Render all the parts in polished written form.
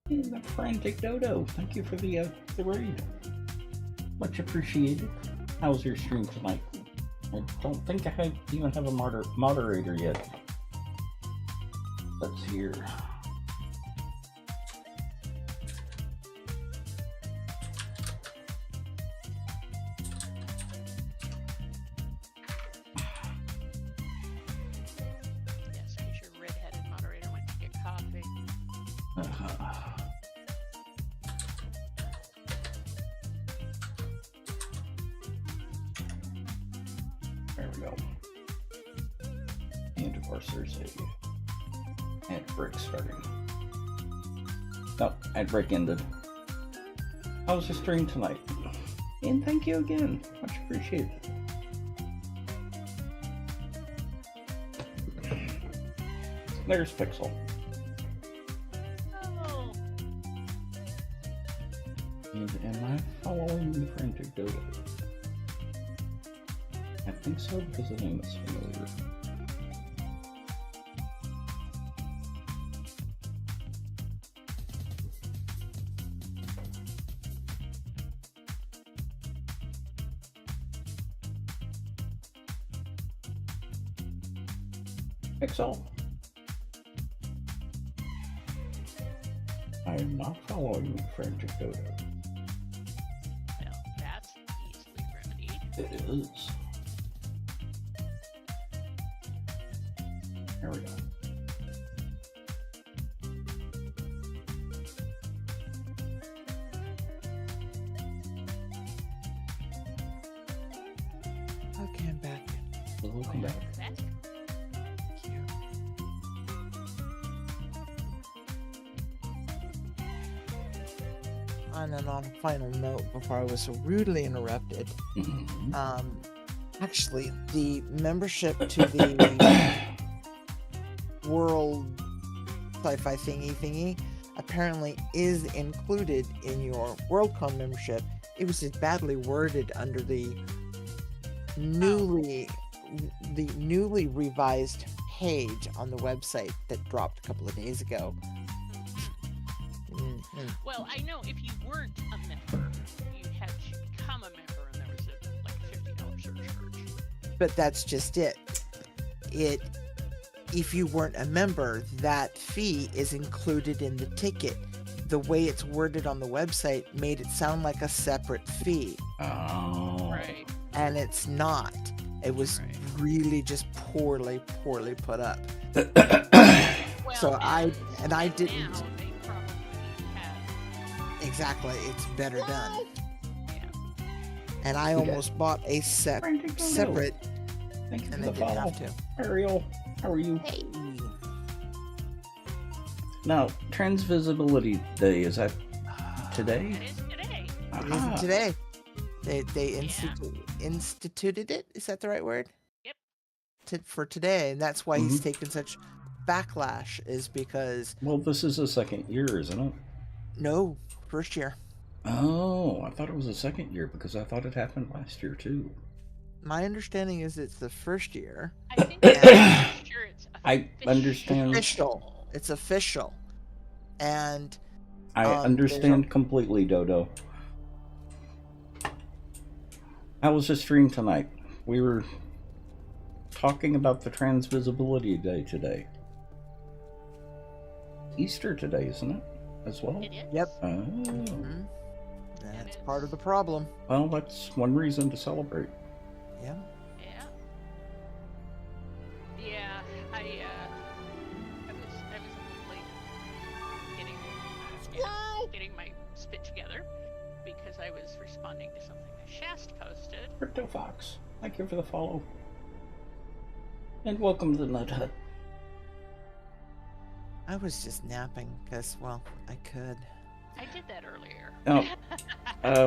Hey, the Frantic Dodo. Thank you for the raid. Much appreciated. How's your stream tonight? I don't think I even have a moderator yet. Let's hear. Yes, because your red-headed moderator went to get coffee. There we go. And of course there's a ad break starting. Oh, ad break ended. How was your stream tonight? And thank you again. Much appreciated. There's Pixel. Oh. And am I following the Frantic Dodo? I think so because the name is familiar. Pixel. I am not following the Frantic Dodo. Well, that's easily remedied. It is. There we go. Okay, I'm back. Welcome back. That's Thank you. And then on a final note, before I was so rudely interrupted, Mhm. actually, the membership to the World Sci-Fi thingy apparently is included in your WorldCon membership. It was just badly worded under the newly revised page on the website that dropped a couple of days ago. Well, I know if you weren't a member, you had to become a member, and there was a $50 surcharge. But that's just it. If you weren't a member, that fee is included in the ticket. The way it's worded on the website made it sound like a separate fee, Oh. Right. and it's not. It was Right. really just poorly put up. Well, So I now didn't they probably have. exactly. It's better done. Yeah. And I Okay. almost bought a Frantic Dodo. separate, Thank you for and the I didn't follow. have to. Ariel, how are you? Hey. Now, Transvisibility Day, is that today? It is today. It Aha. isn't today. They Yeah. instituted it. Is that the right word? Yep. For today, and that's why he's Mhm. taken such backlash. Is because Well, this is the second year, isn't it? no, first year. Oh, I thought it was the second year because I thought it happened last year too. My understanding is it's the first year. I think I'm sure it's I understand. Official. It's official, and I there's understand completely, Dodo. How was the stream tonight? We were talking about the Transvisibility Day today. Easter today, isn't it? As well? It is. Yep. Oh. Mhm. That's is. part of the problem. Well, that's one reason to celebrate. Yeah. Yeah. Yeah. I was a little late getting my spit together because I was responding to something that Shast posted. Crypto Fox, thank you for the follow. And welcome to the Nut Hut. I was just napping because, well, I could. I did that earlier. Oh.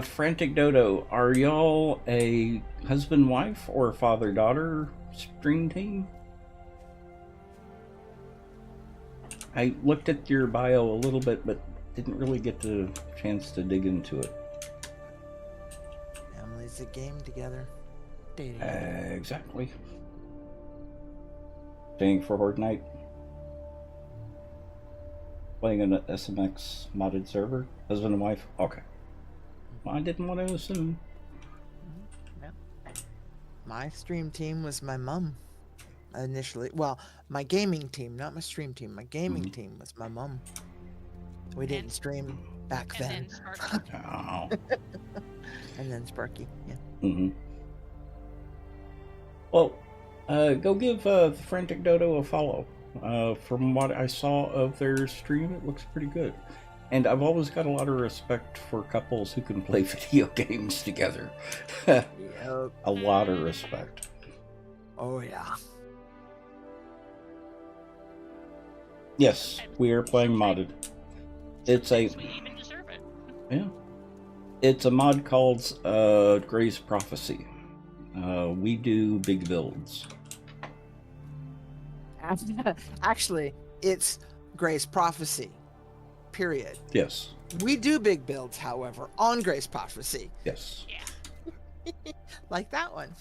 Frantic Dodo, are y'all a husband-wife or father-daughter stream team? I looked at your bio a little bit, but didn't really get the chance to dig into it. Families a game together. Dating. Exactly. Staying for Horde Night. Playing an SMX modded server? Husband and wife? Okay. Well, I didn't want to assume. Yeah. My stream team was my mom initially. Well, my gaming team, not my stream team. My gaming team was my mom. We didn't stream back And then. then Sparky. Oh. And then Sparky, yeah. Mm-hmm. Well, go give the Frantic Dodo a follow. From what I saw of their stream, it looks pretty good. And I've always got a lot of respect for couples who can play video games together. Yep. A lot of respect. Oh, yeah. Yes, we are playing modded. It's a... We even deserve it. Yeah. It's a mod called Gray's Prophecy. We do big builds. Actually, it's Gray's Prophecy. Period. Yes. We do big builds, however, on Gray's Prophecy. Yes. Yeah. Like that one. Mhm.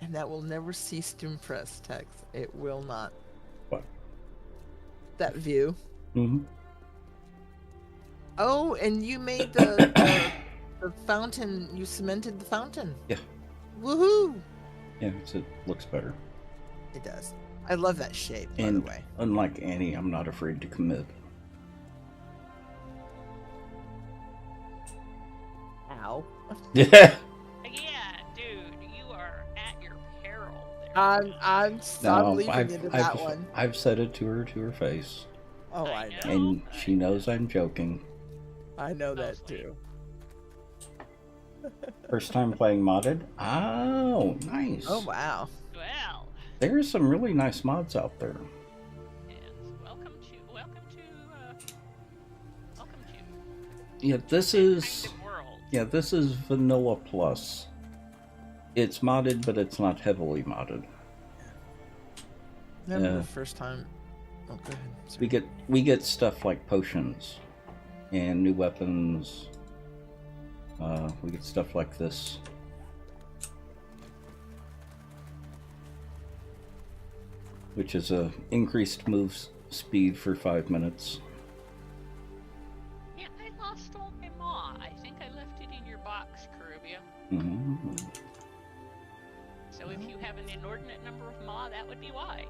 And that will never cease to impress, Tex. It will not. What? That view. Mm-hmm. Oh, and you made the fountain. You cemented the fountain. Yeah. Woohoo! Yeah, it looks better. It does. I love that shape, by And the way. unlike Annie, I'm not afraid to commit. Ow. Yeah. Yeah, dude, you are at your peril there. I'm leaving into that one. I've said it to her face. Oh, I I know. know. And she knows I'm joking. I know that Mostly. too. First time playing modded? Oh, nice. Oh, wow. Well, There's some really nice mods out there. yes. Welcome to. Yeah, this kind is... of world. Yeah, this is Vanilla Plus. It's modded, but it's not heavily modded. Remember Yeah. the first time? Oh, go ahead. Sorry. We get stuff like potions and new weapons. We get stuff like this. Which is a increased move speed for 5 minutes. Yeah, I lost all my maw. I think I left it in your box, Caribia. Mm-hmm. So if you have an inordinate number of maw, that would be why.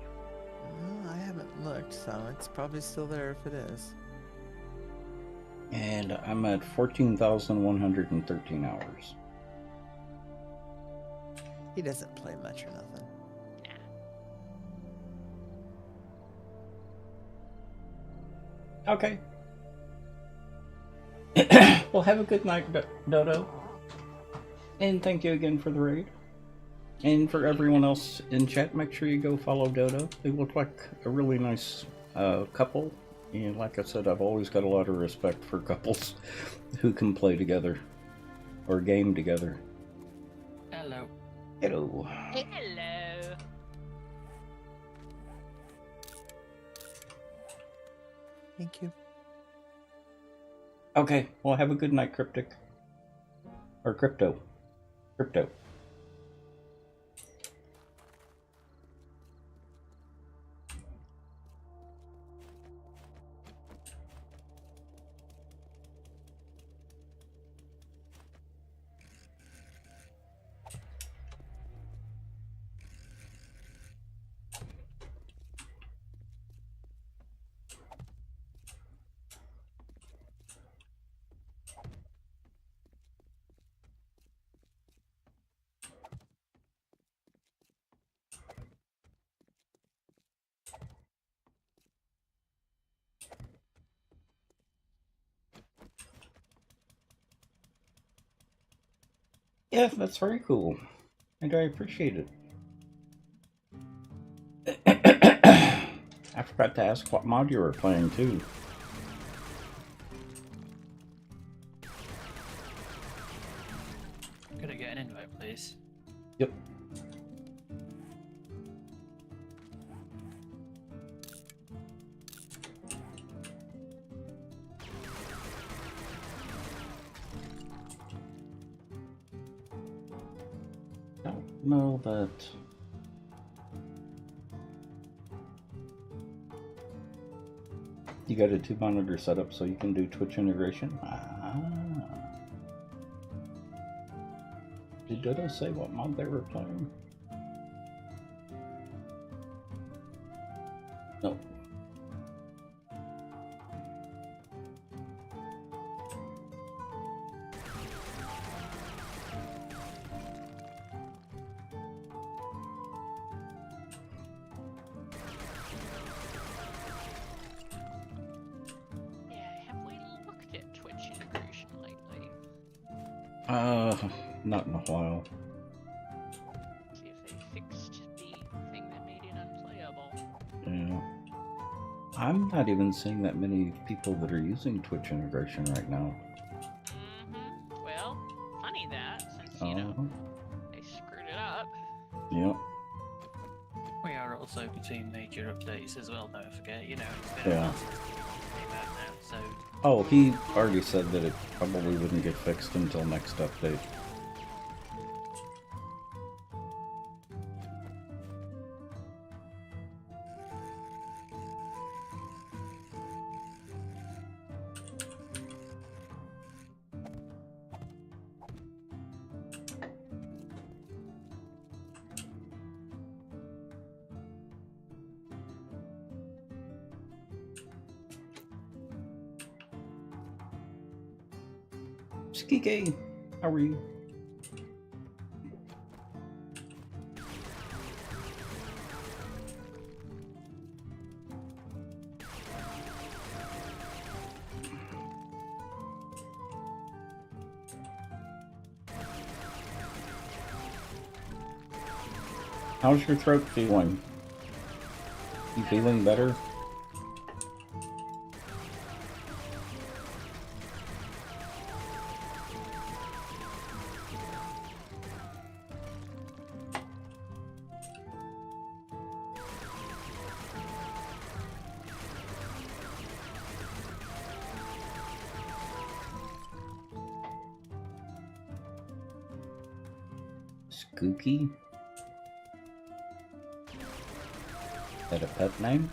Well, I haven't looked, so it's probably still there if it is. And I'm at 14,113 hours. He doesn't play much or nothing. Nah. Okay. Well, have a good night, Dodo. And thank you again for the raid. And for everyone else in chat, make sure you go follow Dodo. They look like a really nice couple. And like I said, I've always got a lot of respect for couples who can play together or game together. Hello. Hello. Hello. Thank you. Okay, well, have a good night, Cryptic. Or Crypto. Crypto. Yeah, that's very cool. And I appreciate it. I forgot to ask what mod you were playing, too. Could I get an invite, please? Yep. Don't know that. You got a 2-monitor setup so you can do Twitch integration? Ah. Did Dodo say what mod they were playing? No. Not in a while. See if they fixed the thing that made it unplayable. Yeah. I'm not even seeing that many people that are using Twitch integration right now. Mm-hmm. Well, funny that, since, you know, they screwed it up. Yep. We are also between major updates as well, don't forget. You know, it's been a Yeah. while since it came out now, so... Oh, he already said that it probably wouldn't get fixed until next update. Skike, how are you? How's your throat feeling? You feeling better? Skooky? Is that a pet name?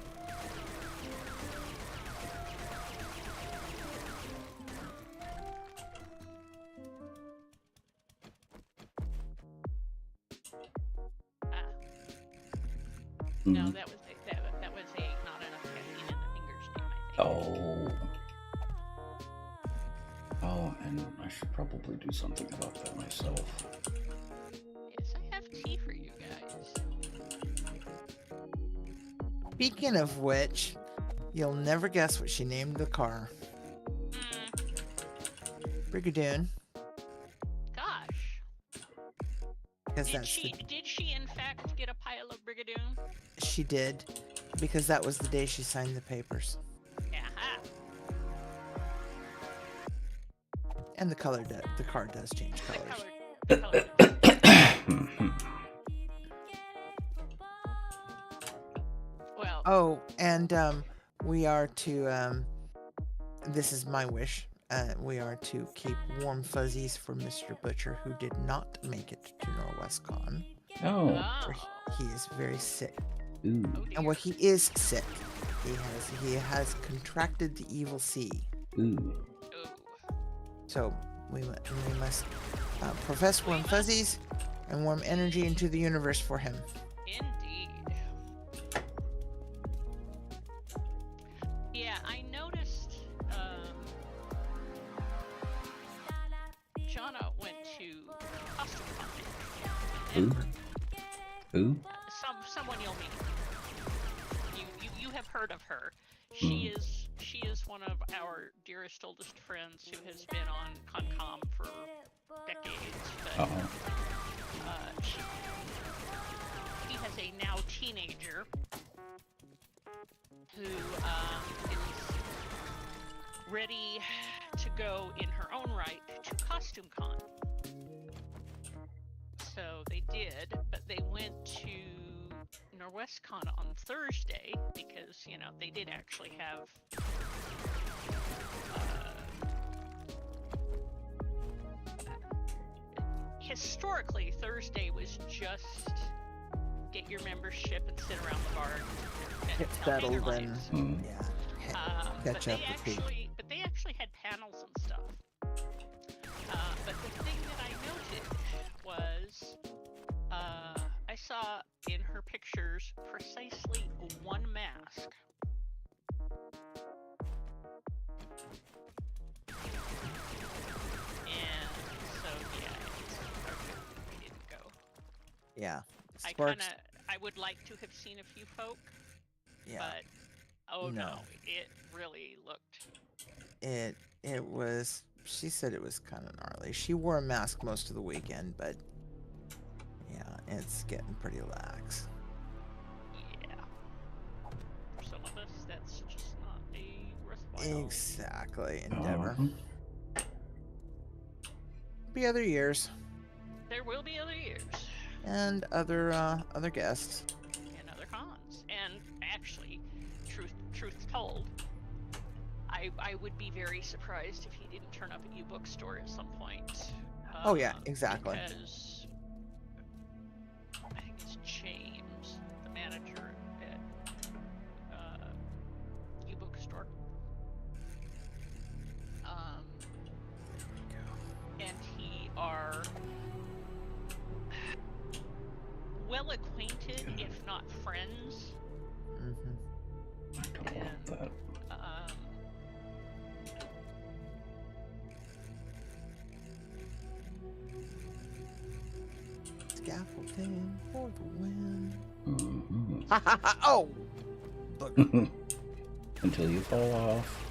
No, that was a not enough caffeine in the fingers name, I think. Oh. Oh, and I should probably do something about that myself. Yes, I have tea for you guys. Speaking of which, you'll never guess what she named the car. Brigadoon. Gosh. Because that's the... Did she in fact get a pile of Brigadoon? She did. Because that was the day she signed the papers. Aha. And the color the car does change colors. The color. Well. Oh, and we are to this is my wish. We are to keep warm fuzzies for Mr. Butcher, who did not make it to NorwestCon. Oh. For he is very sick. Ooh. Oh, And well, he is sick. He has contracted the evil sea. Ooh. So we must profess warm fuzzies and warm energy into the universe for him. Indeed. Yeah, I noticed Jonna went to Costume Con. Who? Someone you'll meet. You have heard of her. She is one of our dearest oldest friends who has been on ConCom for decades. But she has a now teenager who is ready to go in her own right to Costume Con. So they did, but they went to NorwestCon on Thursday because, you know, they did actually have historically Thursday was just get your membership and sit around the bar and It's tell me their settled and lives. yeah. Catch up with people. But they actually had panels and stuff. But the thing that I noted was, I saw in her pictures precisely one mask. And so, yeah, we didn't go. Yeah. I would like to have seen a few folk, Yeah. but oh no, it really looked. It was. She said it was kind of gnarly. She wore a mask most of the weekend, but yeah, it's getting pretty lax. Yeah. For some of us, that's just not a worthwhile. Exactly, endeavor. Be other years. There will be other years. And other guests. And other cons. And actually, truth told, I would be very surprised if he didn't turn up at U Bookstore at some point. Oh yeah, exactly. Because I think it's James, the manager at U Bookstore. And he are well acquainted, if not friends. Mm-hmm. I don't want that. Scaffolding for the win. Mm-hmm. Oh! Booger. Until you fall off.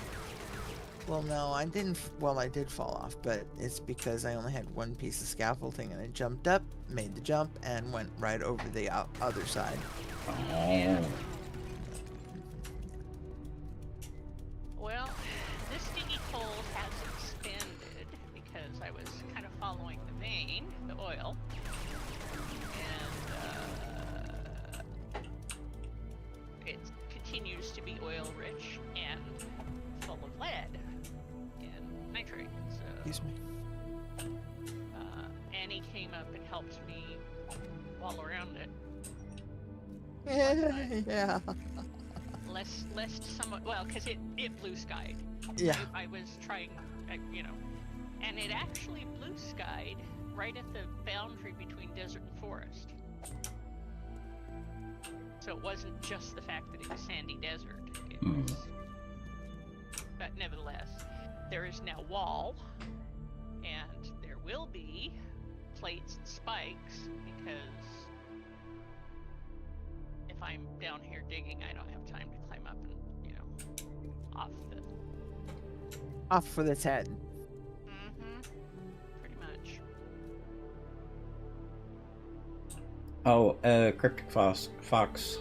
Well, no, I didn't. Well, I did fall off, but it's because I only had one piece of scaffolding, and I jumped up, made the jump, and went right over the other side. Oh. Well, this dingy hole has expanded because I was kind of following the vein, the oil, and it continues to be oil rich and full of lead and nitrate. So, Excuse me. Annie came up and helped me wall around it. Yeah. Lest someone, well, because it blue skied. Yeah. I was trying, and it actually blue skied right at the boundary between desert and forest. So it wasn't just the fact that it was sandy desert. It was, but nevertheless, there is now wall, and there will be plates and spikes because if I'm down here digging, I don't have time to climb up and, Off for the head. Mm-hmm. Pretty much. Oh, Cryptic Fox.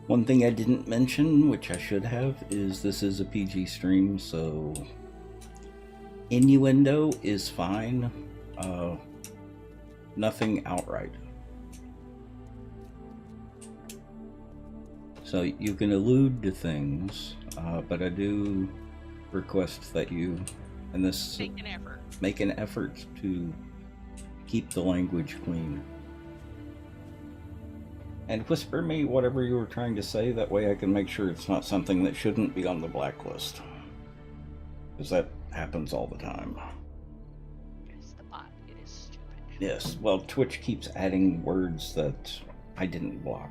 One thing I didn't mention, which I should have, is this is a PG stream, so innuendo is fine. Nothing outright. So you can allude to things, but I do request that you, and this Make an effort to keep the language clean. And whisper me whatever you were trying to say, that way I can make sure it's not something that shouldn't be on the blacklist. Because that happens all the time. It's the bot. It is stupid. Yes, well, Twitch keeps adding words that I didn't block.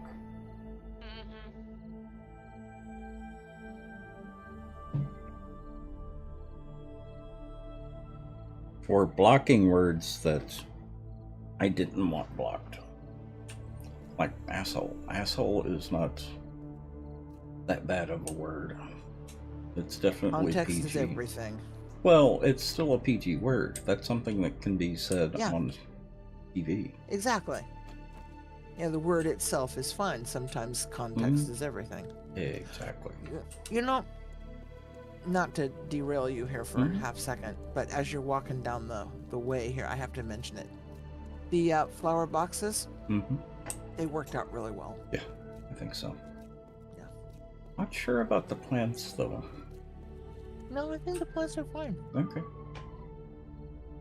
For blocking words that I didn't want blocked. Like asshole. Asshole is not that bad of a word. It's definitely Context PG. is everything. Well, it's still a PG word. That's something that can be said on TV. Exactly. Yeah, the word itself is fine. Sometimes context is everything. Exactly. You know, not to derail you here for a half second, but as you're walking down the way here, I have to mention it. The flower boxes, they worked out really well. Yeah, I think so. Yeah. Not sure about the plants, though. No, I think the plants are fine. Okay.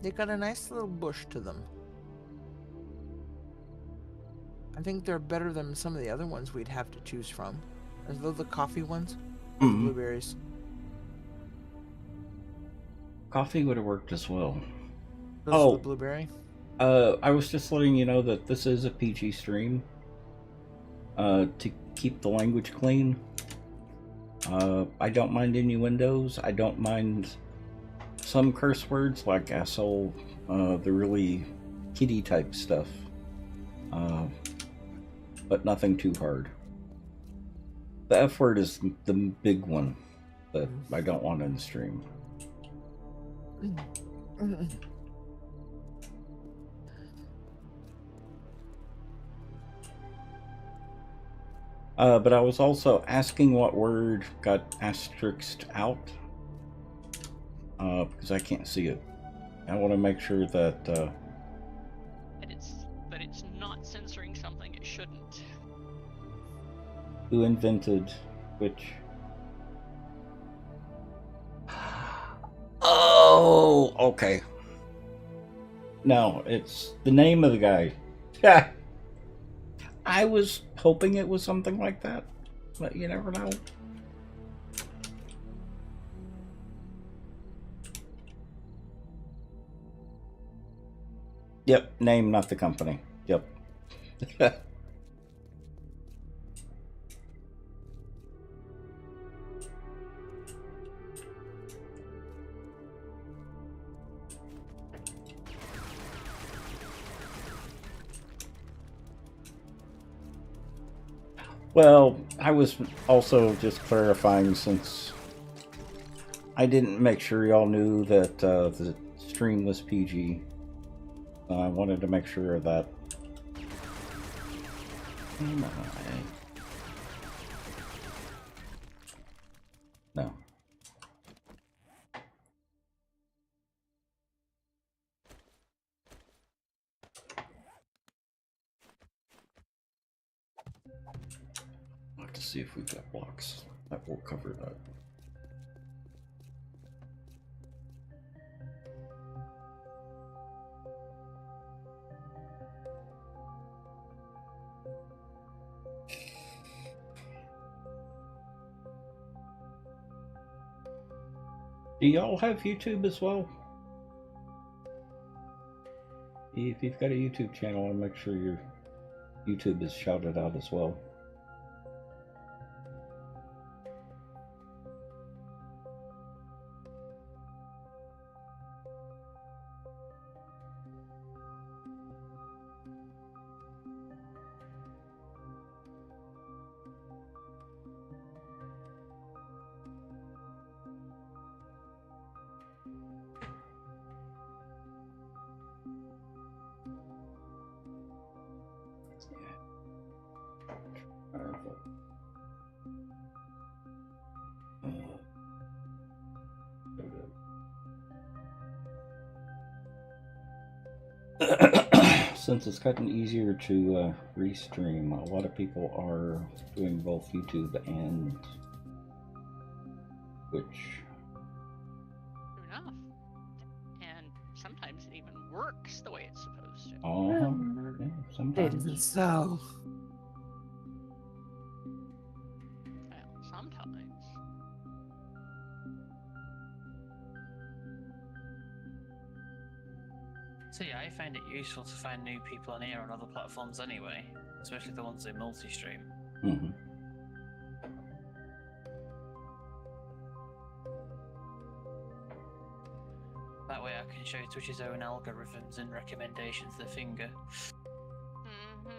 They got a nice little bush to them. I think they're better than some of the other ones we'd have to choose from. Are those the coffee ones? Or the Mhm. blueberries? Coffee would have worked as well. Those are the Oh, blueberry? I was just letting you know that this is a PG stream. To keep the language clean. I don't mind innuendos. I don't mind some curse words like asshole, the really kiddie type stuff. But nothing too hard. The F word is the big one that I don't want in the stream. But I was also asking what word got asterisked out, because I can't see it. I want to make sure that That it's not censoring something it shouldn't. who invented which. Oh, okay. No, it's the name of the guy. Yeah. I was hoping it was something like that, but you never know. Yep, name, not the company. Yep. Well, I was also just clarifying since I didn't make sure y'all knew that the stream was PG. I wanted to make sure of that. No. I'll have to see if we've got blocks that will cover that. Do y'all have YouTube as well? If you've got a YouTube channel, I'll make sure your YouTube is shouted out as well. Since it's gotten easier to restream, a lot of people are doing both YouTube and Twitch. True enough. And sometimes it even works the way it's supposed to. Yeah, It sometimes. isn't so. Well, sometimes. So yeah, I find it useful to find new people on here on other platforms anyway, especially the ones that multi-stream. Mm-hmm. That way I can show Twitch's own algorithms and recommendations the finger. Mm-hmm.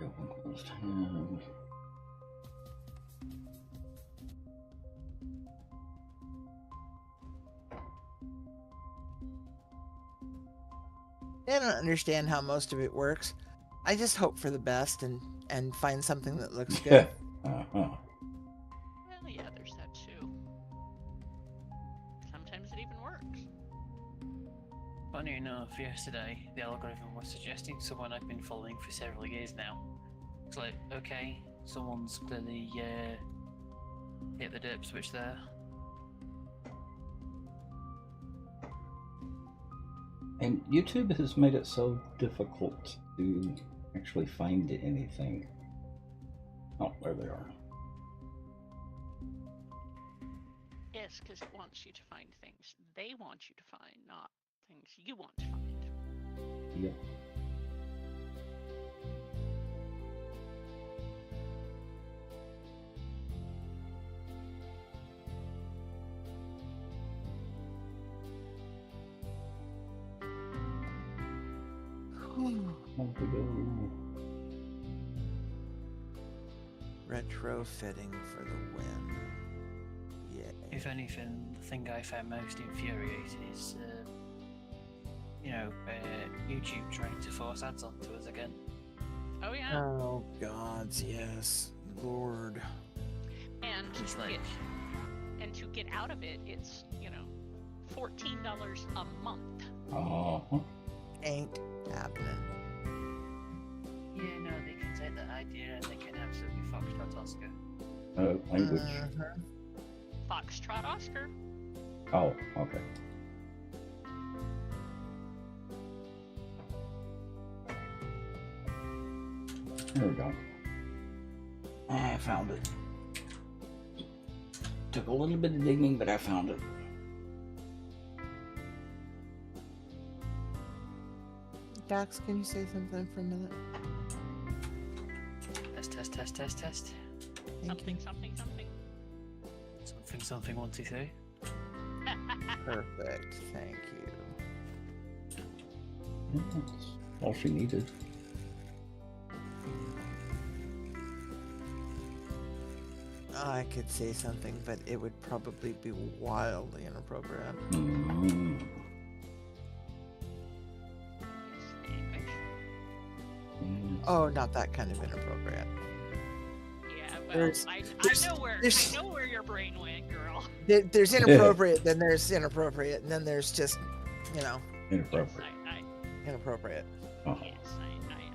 Open closed. I don't understand how most of it works. I just hope for the best and find something that looks good. Uh-huh. Well, yeah, there's that too. Sometimes it even works. Funny enough, yesterday the algorithm was suggesting someone I've been following for several years now. It's like, okay, someone's clearly hit the derp switch there. And YouTube has made it so difficult to actually find anything. Oh, there they are. Yes, because it wants you to find things they want you to find, not things you want to find. Yep. Time to go. Retrofitting for the win. Yeah. If anything, the thing I found most infuriating is, YouTube trying to force ads onto us again. Oh yeah, Oh gods, yes, Lord. and It's to like, get out of it, it's $14 a month. Oh, Ain't happening. yeah, no, they can take that idea and they can absolutely foxtrot Oscar. language. Mhm. Foxtrot Oscar. Oh, okay. There we go. I found it. Took a little bit of digging, but I found it. Dax, can you say something for a minute? Test. Thank Something, you. something, something. Something, 1, 2, 3. Perfect. Thank you. That's all she needed. I could say something, but it would probably be wildly inappropriate. Mm. It's English. Oh, not that kind of inappropriate. Yeah, well, There's- I there's- know where there's- I know where your brain went, girl. There's inappropriate, then there's inappropriate, and then there's just, Yes, Inappropriate. inappropriate. Uh-huh. yes,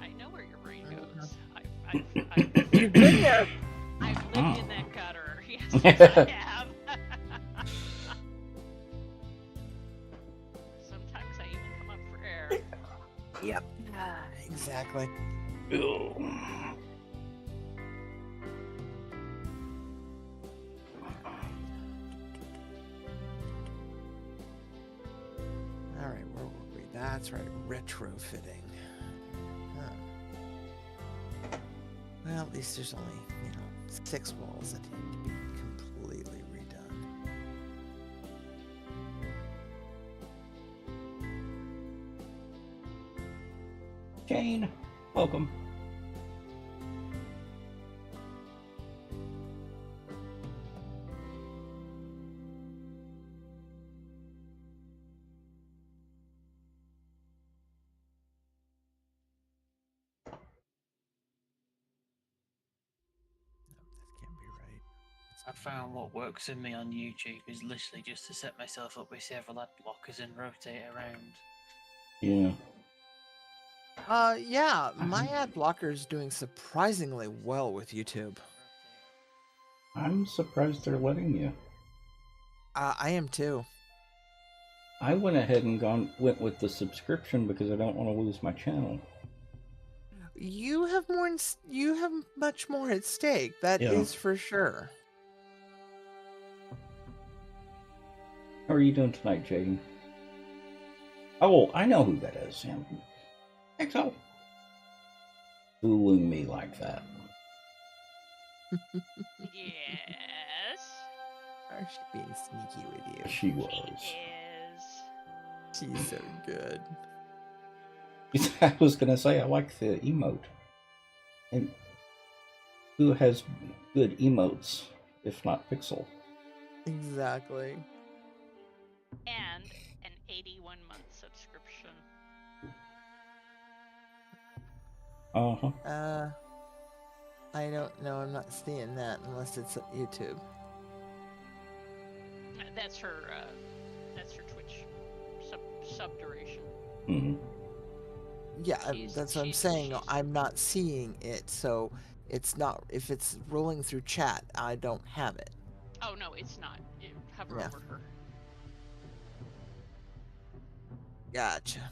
I know where your brain Mhm. goes. You've been there. I've lived Oh. in that gutter. Yes, I have. Sometimes I even come up for air. Yep. Exactly. Ew. All right, where were we? That's right, retrofitting. Huh. Well, at least there's only, 6 walls that need to be completely redone. Jane, welcome. That can't be right. I found what works with me on YouTube is literally just to set myself up with several ad blockers and rotate around. Yeah. Yeah, my ad blocker is doing surprisingly well with YouTube. I'm surprised they're letting you. I am too. I went ahead and went with the subscription because I don't want to lose my channel. You have you have much more at stake. That is Yeah. for sure. How are you doing tonight, Jaden? Oh, I know who that is, Sam. XO. Fooling me like that. Yes. Or she being sneaky with you. She She was. is. She's so good. I was gonna say I like the emote. And who has good emotes if not Pixel? Exactly. And an 81-month subscription. Uh-huh. I don't know. I'm not seeing that unless it's YouTube. That's her Twitch sub duration. Mm-hmm. Yeah, She's- that's what I'm she's- saying. she's- I'm not seeing it, so it's not. If it's rolling through chat, I don't have it. Oh no, it's not. Hover Yeah. over her. Gotcha.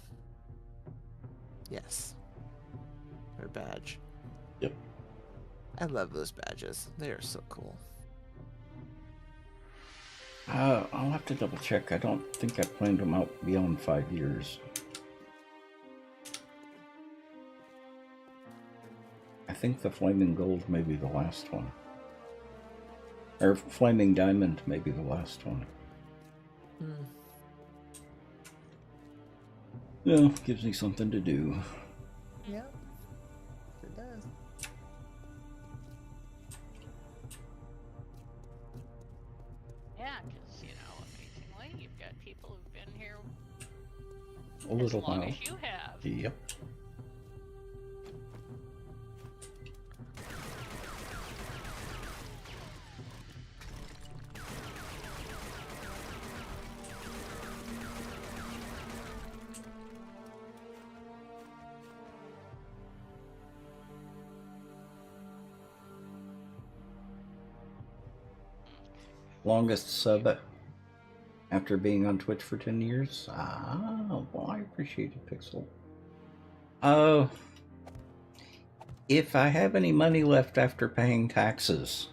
Yes. Her badge. Yep. I love those badges. They are so cool. I'll have to double check. I don't think I planned them out beyond 5 years. I think the Flaming Gold may be the last one. Or Flaming Diamond may be the last one. Yeah, gives me something to do. Yeah. It does. Yeah, because, amazingly, you've got people who've been here A little as long while. as you have. Yep. Longest sub after being on Twitch for 10 years? Well, I appreciate it, Pixel. If I have any money left after paying taxes,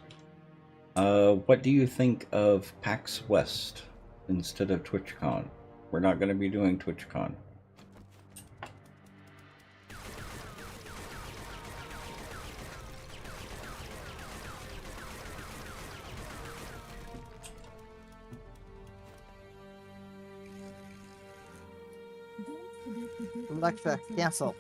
what do you think of PAX West instead of TwitchCon? We're not going to be doing TwitchCon. Alexa, cancel.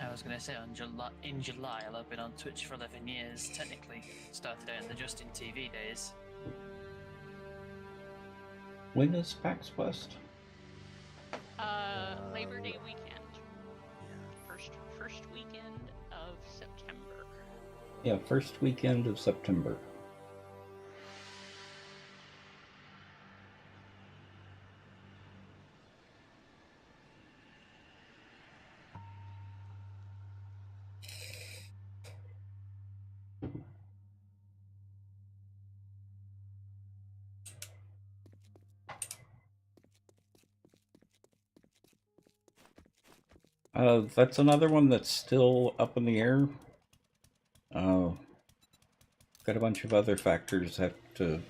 I was gonna say in July I'll have been on Twitch for 11 years. Technically, started out in the Justin TV days. When is PAX West? Labor Day weekend. First weekend of September. Yeah, first weekend of September. That's another one that's still up in the air. Got a bunch of other factors have to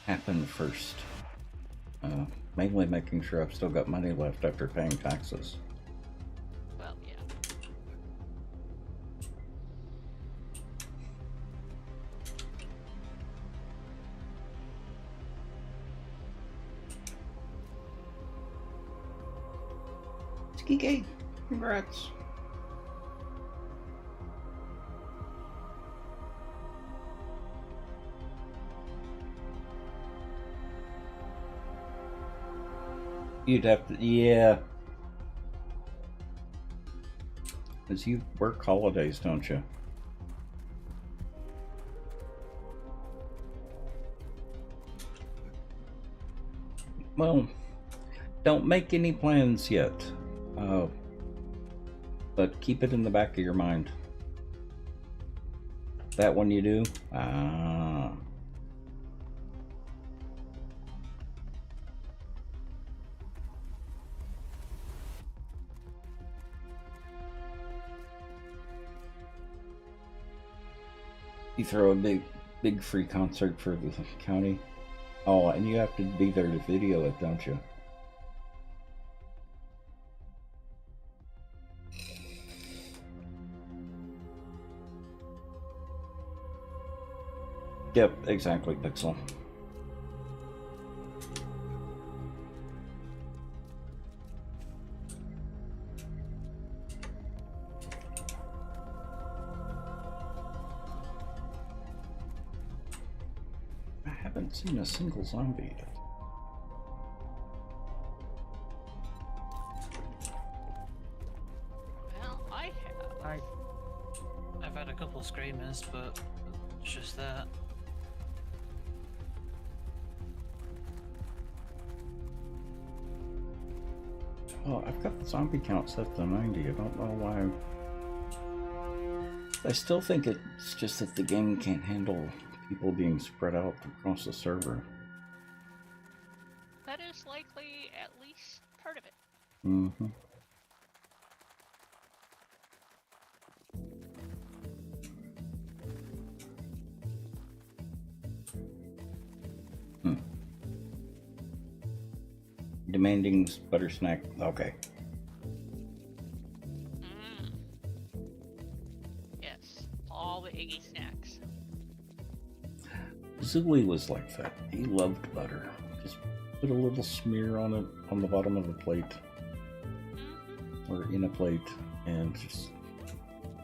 happen first. Mainly making sure I've still got money left after paying taxes. Well, yeah. Skike, congrats. You'd have to, yeah. Because you work holidays, don't you? Well, don't make any plans yet. But keep it in the back of your mind. That one you do? You throw a big free concert for the county. Oh, and you have to be there to video it, don't you? Yep, exactly, Pixel. I haven't seen a single zombie yet. Well, I have. I've had a couple screamers, but it's just that. Well, I've got the zombie count set to 90. I don't know why. I still think it's just that the game can't handle people being spread out across the server. That is likely at least part of it. Mm-hmm. Demanding butter snack. Okay. Yes, all the Iggy snacks. Zooey was like that. He loved butter. Just put a little smear on it on the bottom of a plate. Or in a plate. And just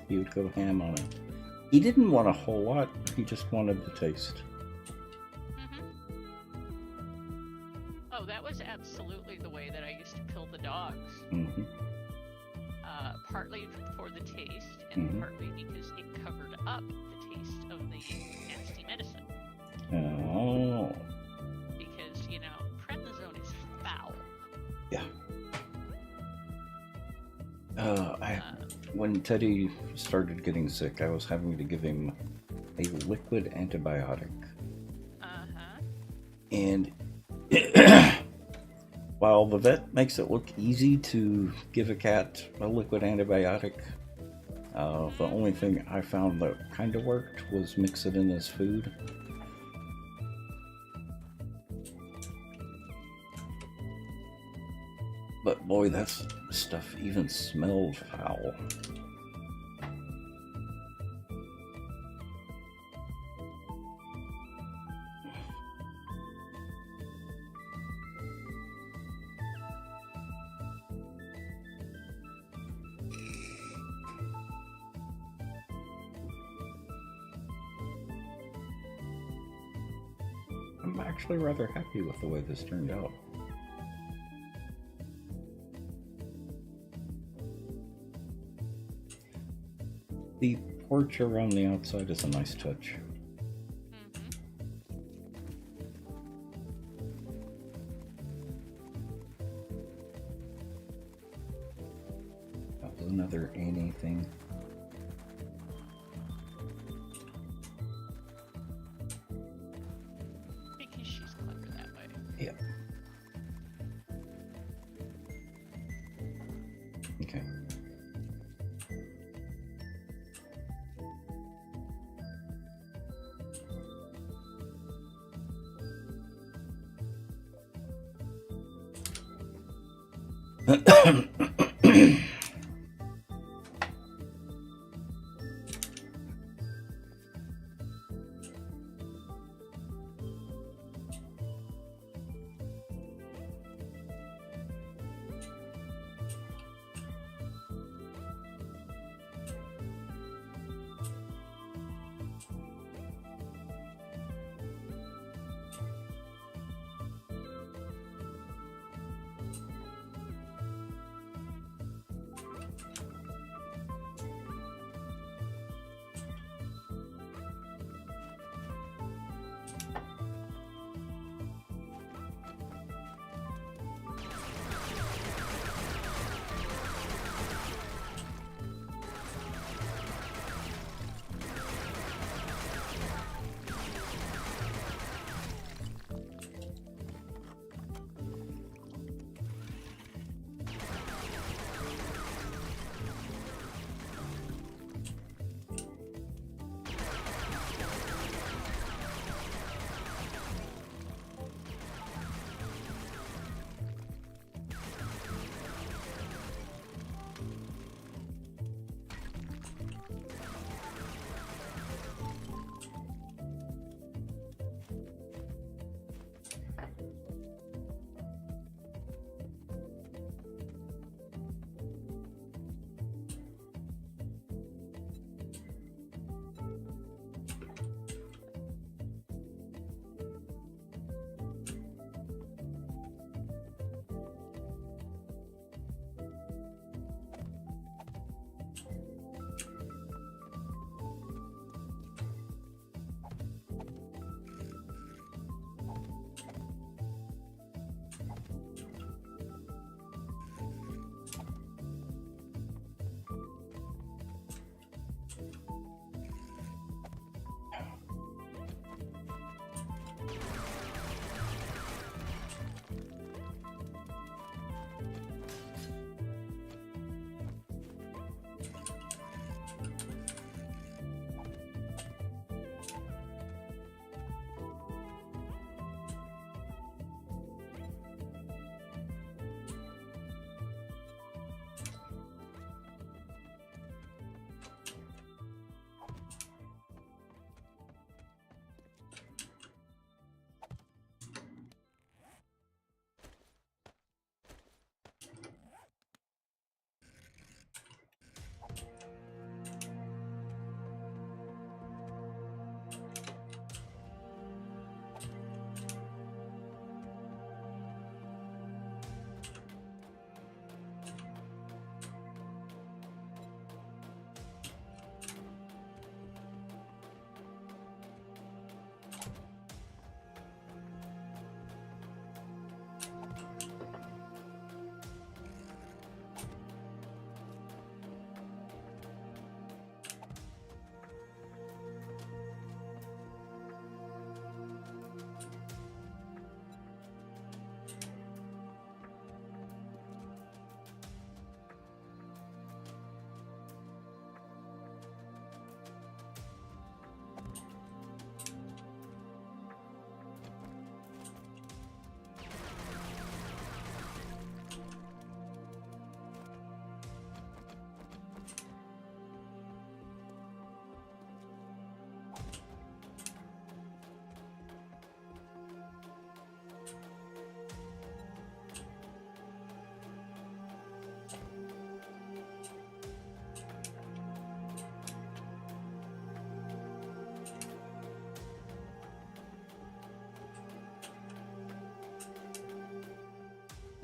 he would go ham on it. He didn't want a whole lot. He just wanted the taste. Oh, that was absolutely the way that I used to pill the dogs. Mm-hmm. Partly for the taste, and Mhm. partly because it covered up the taste of the nasty medicine. Oh. Because, you know, prednisone is foul. Yeah. When Teddy started getting sick, I was having to give him a liquid antibiotic. Uh-huh. And while the vet makes it look easy to give a cat a liquid antibiotic, the only thing I found that kind of worked was mix it in his food. But boy, that stuff even smelled foul. I'm actually rather happy with the way this turned out. The porch around the outside is a nice touch. That was another Annie thing. Because she's clever that way. Yeah. Okay.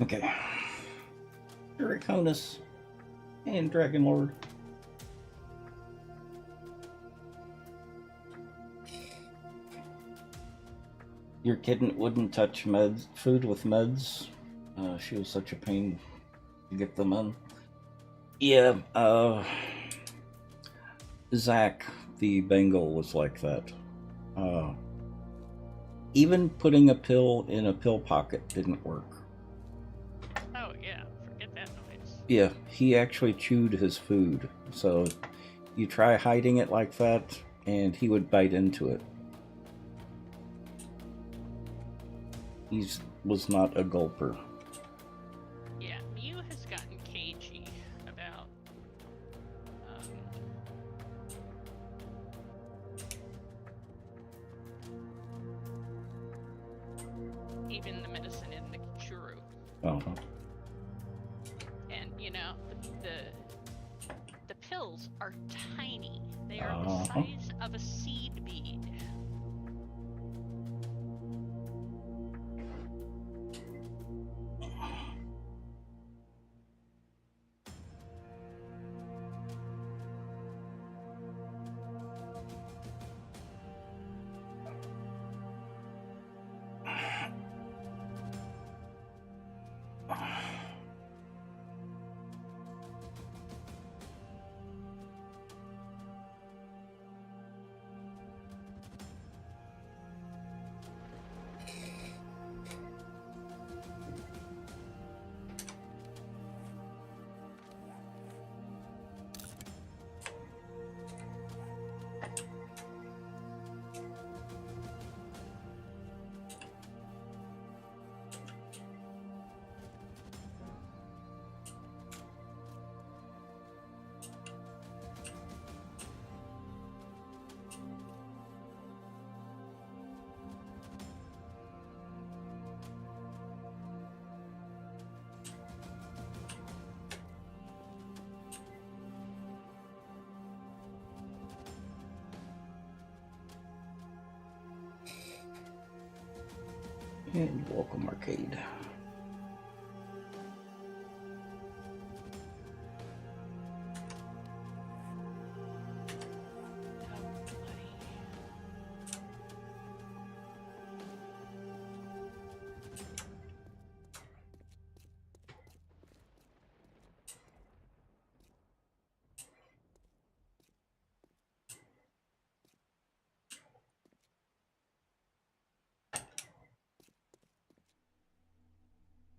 Okay. Draconus and Dragon Lord. Your kitten wouldn't touch food with meds. She was such a pain to get them in. Yeah, Zach, the Bengal, was like that. Even putting a pill in a pill pocket didn't work. Oh yeah, forget that noise. Yeah, he actually chewed his food. So you try hiding it like that, and he would bite into it. He was not a gulper. Yeah, Mew has gotten cagey about even the medicine in the churu. Uh-huh. And you know, the pills are tiny. They are the Uh-huh. size of a seed bead. And welcome, Arcade.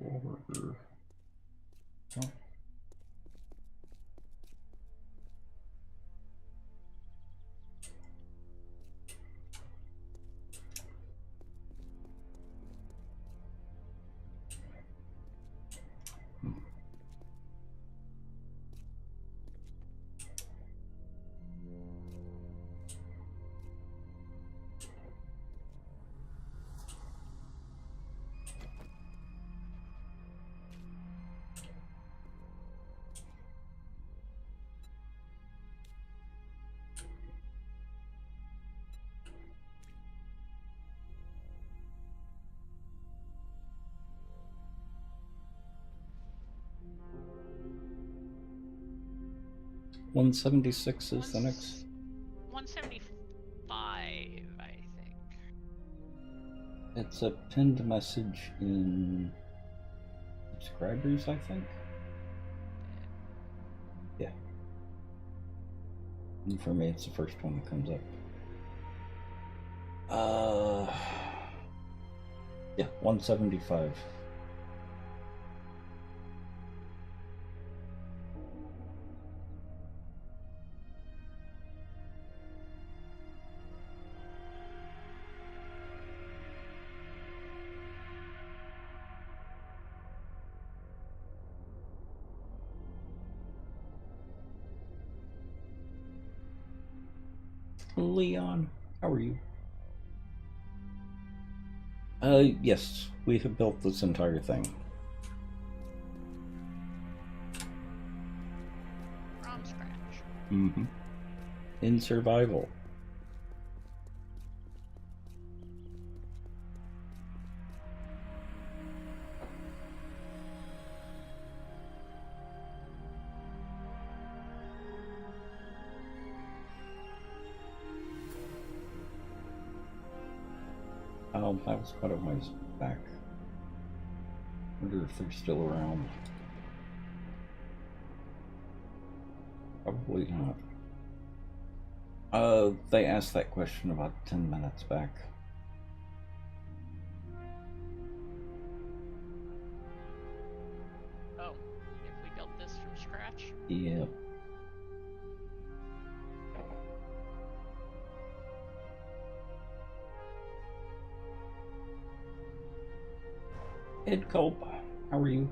Over. Oh. $176 is the next. 175, I think. It's a pinned message in subscribers, I think. Yeah. And for me, it's the first one that comes up. Yeah, 175. Leon, how are you? Yes, we have built this entire thing. From scratch. Mm-hmm. In survival. That was quite a ways back. Wonder if they're still around. Probably not. They asked that question about 10 minutes back. Oh, if we built this from scratch? Yeah. Ed Culp, how are you?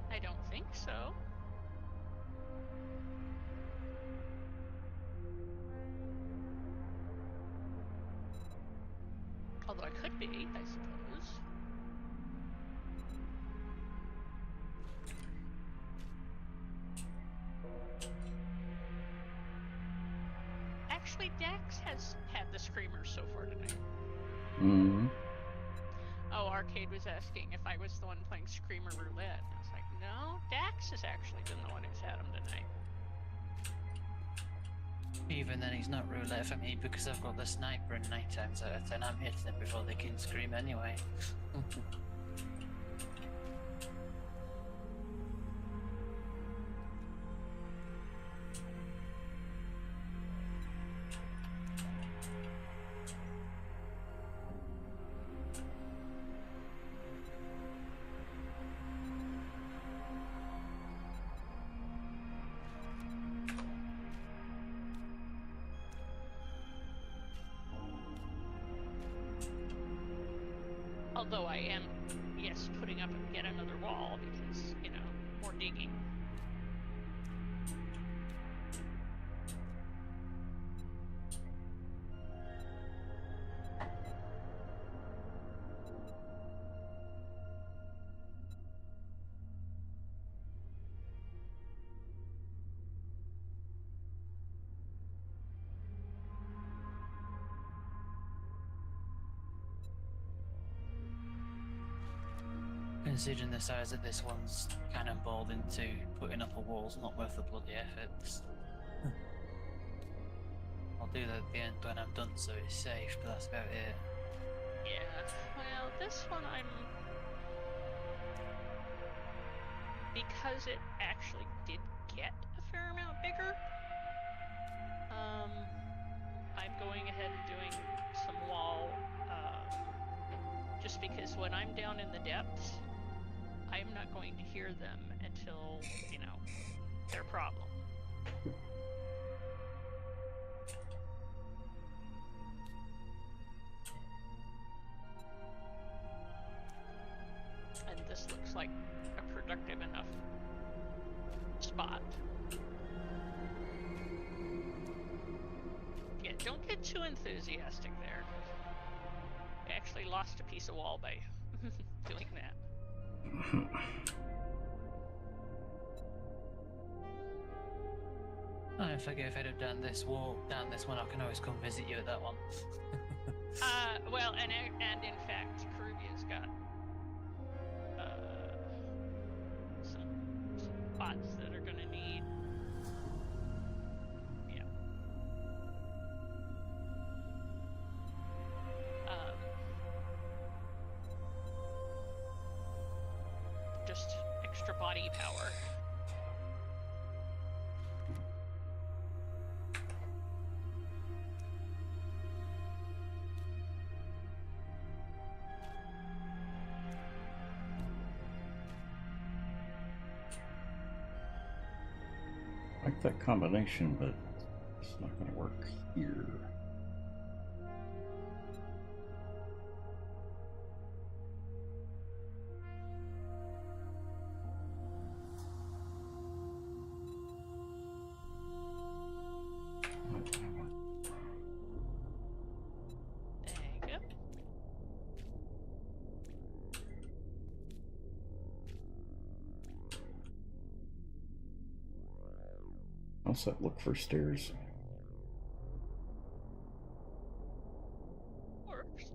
I don't think so. Although I could be, I suppose. Actually, Dax has had the screamers so far tonight. Mm-hmm. Oh, Arcade was asking if I was the one playing Screamer Roulette. I was like, no, Dax has actually been the one who's had them tonight. Even then, he's not roulette for me because I've got the sniper, and 9 times out of 10 I'm hitting them before they can scream anyway. Although I am, yes, putting up yet another wall because, you know, more digging. Considering the size of this one's cannonballed into putting up a wall's not worth the bloody effort. I'll do that at the end when I'm done so it's safe, but that's about it. Yeah, well, this one because it actually did get a fair amount bigger, I'm going ahead and doing some wall, just because when I'm down in the depths, I'm not going to hear them until, you know, their problem. And this looks like a productive enough spot. Yeah, don't get too enthusiastic there. We actually lost a piece of wall by doing that. I forget if I'd have done this wall, down this one, I can always come visit you at that one. Well, and in fact, Carubia's got some spots that are gonna need. Yeah. body power. I like that combination, but it's not going to work here. There you go. Also, look for stairs. Works.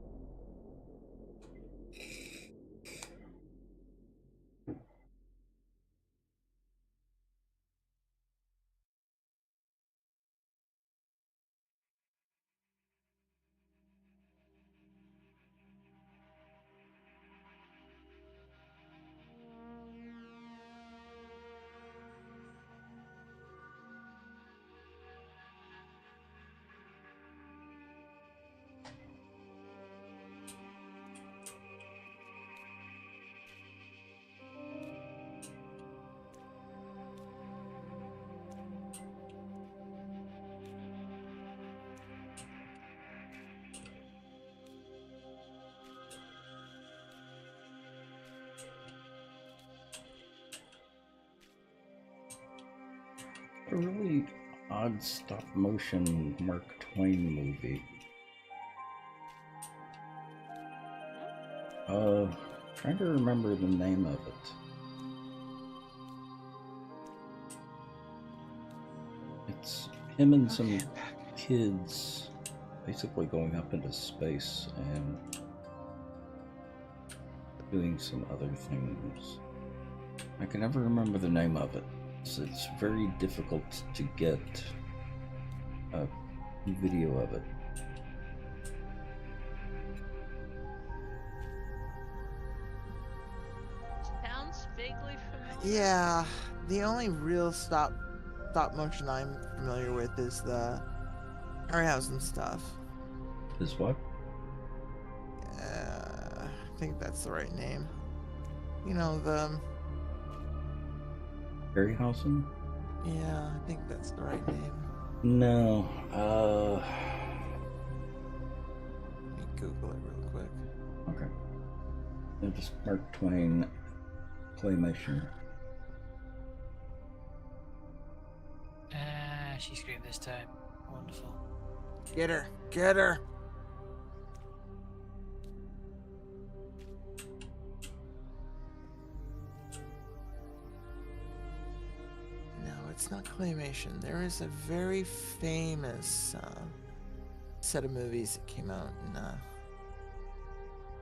A really odd stop motion Mark Twain movie. Trying to remember the name of it. It's him and some kids basically going up into space and doing some other things. I can never remember the name of it. So it's very difficult to get a video of it. Sounds vaguely familiar. Yeah, the only real stop motion I'm familiar with is the Harryhausen stuff. Is what? I think that's the right name. You know, the... Harryhausen? Yeah, I think that's the right name. No. Let me Google it real quick. Okay. They're just Mark Twain claymation. She screamed this time. Wonderful. Get her! Get her! No, it's not claymation. There is a very famous set of movies that came out in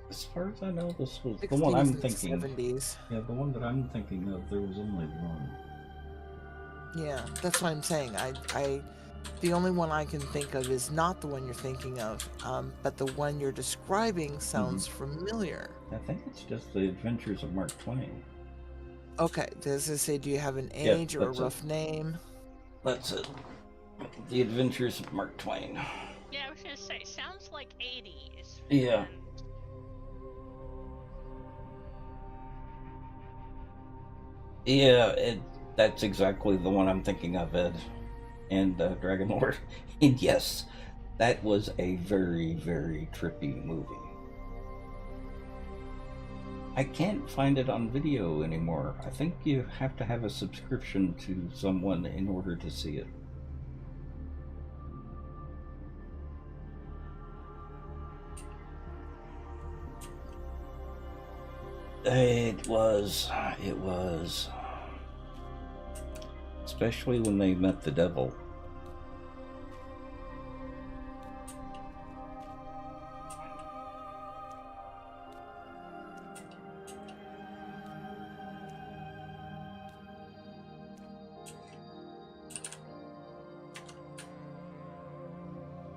As far as I know, this was the 60s one I'm and thinking. 70s. Yeah, the one that I'm thinking of, there was only one. Yeah, that's what I'm saying. The only one I can think of is not the one you're thinking of, but the one you're describing sounds familiar. I think it's just the Adventures of Mark Twain. Okay, does it say, do you have an Yep, age or a that's it. rough name? That's it. The Adventures of Mark Twain. Yeah, I was gonna say, sounds like 80s. Yeah. And Yeah, that's exactly the one I'm thinking of, Ed. And Dragon Lord. And yes, that was a very, very trippy movie. I can't find it on video anymore. I think you have to have a subscription to someone in order to see it. It was. Especially when they met the devil.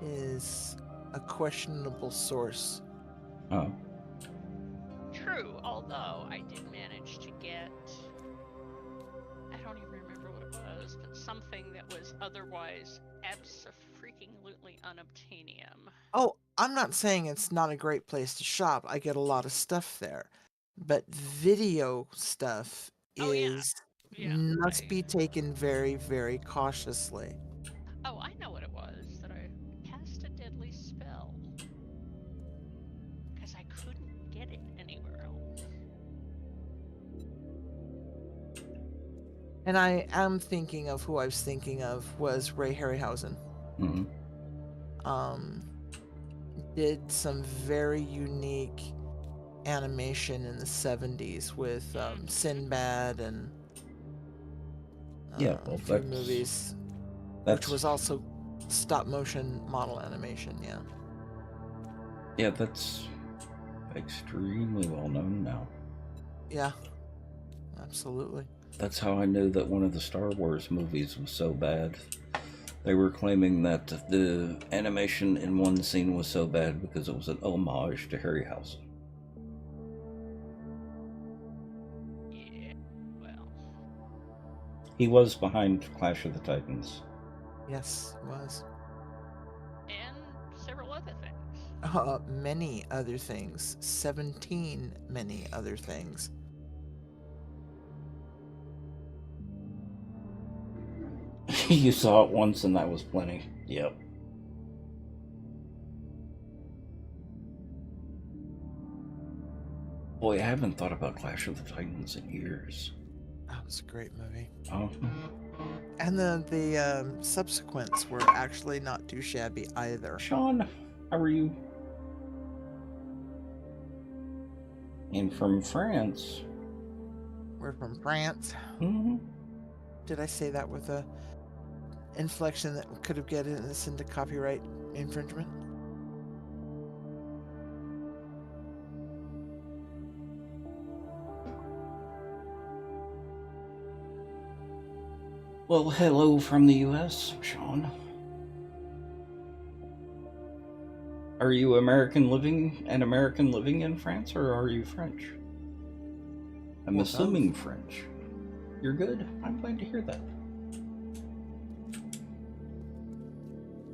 Is a questionable source. Oh. true, although I did manage to get otherwise abso-freaking-lutely unobtainium. Oh, I'm not saying it's not a great place to shop. I get a lot of stuff there. But video stuff Oh, yeah. is Yeah. must be taken very, very cautiously. Oh, I know what it was. That I cast a deadly spell. Because I couldn't get it anywhere else. And I am thinking of who I was thinking of was Ray Harryhausen. Mm-hmm. Did some very unique animation in the 70s with Sinbad and Yeah, well, a few that's movies, which was also stop motion model animation. Yeah, that's extremely well known now. Yeah, absolutely. That's how I knew that one of the Star Wars movies was so bad. They were claiming that the animation in one scene was so bad because it was an homage to Harryhausen. Yeah, well. He was behind Clash of the Titans. Yes, was. And several other things. Many other things. 17 many other things. You saw it once and that was plenty. Yep. Boy, I haven't thought about Clash of the Titans in years. That was a great movie. Oh. And the subsequents were actually not too shabby either. Sean, how are you? And from France. We're from France. Mm-hmm. Did I say that with a inflection that could have gotten us into copyright infringement? Well, hello from the US, Sean. Are you American living in France, or are you French? I'm assuming French. You're good. I'm glad to hear that.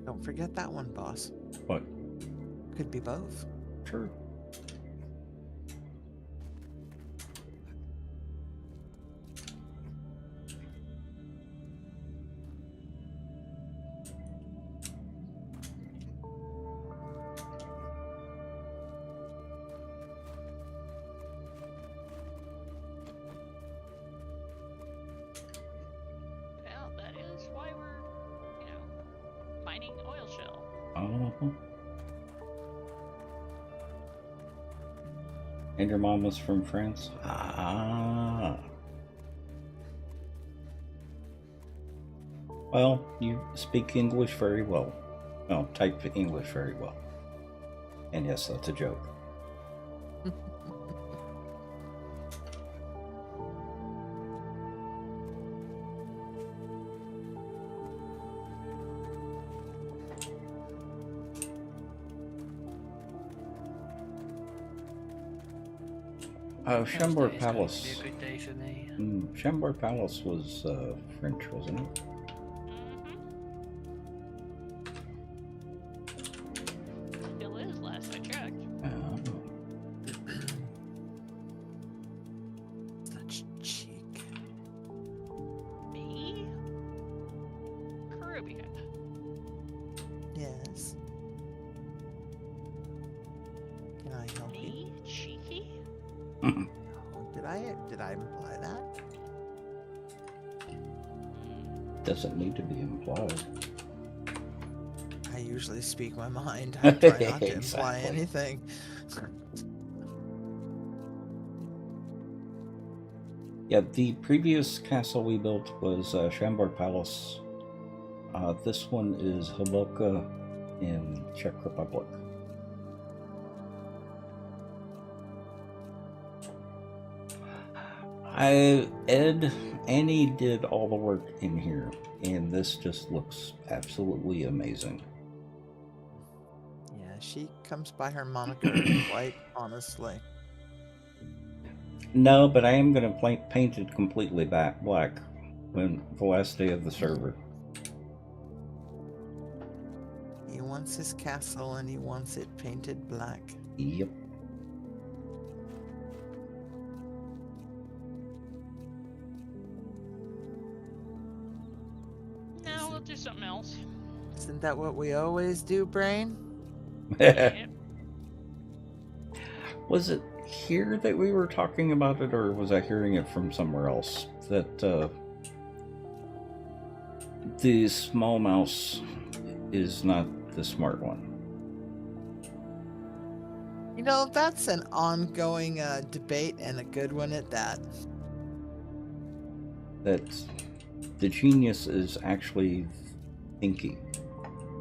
Don't forget that one, boss. What? Could be both. Sure. Well, that is why we're, mining oil shell. Uh-huh. And your mom was from France? Ah. Well, you speak English very well. No, type English very well. And yes, that's a joke. Chambord Thursday is going to Palace. be a good day for me. Chambord Palace was French, wasn't it? Still is, last I checked. Such cheek. Me? Caribbean. Yes. Can I help you? Me? Cheeky? Oh, did I imply that? Doesn't need to be implied. I usually speak my mind. I try not to imply Exactly. anything. Yeah, the previous castle we built was Chambord Palace. This one is Hloka in Czech Republic. Annie did all the work in here, and this just looks absolutely amazing. Yeah, she comes by her moniker quite honestly. No, but I am going to paint it completely black when the last day of the server. He wants his castle and he wants it painted black. Yep. No, we'll do something else. Isn't that what we always do, Brain? Yep. Was it here that we were talking about it, or was I hearing it from somewhere else? That the small mouse is not the smart one. You know, that's an ongoing debate and a good one at that. That the genius is actually Inky.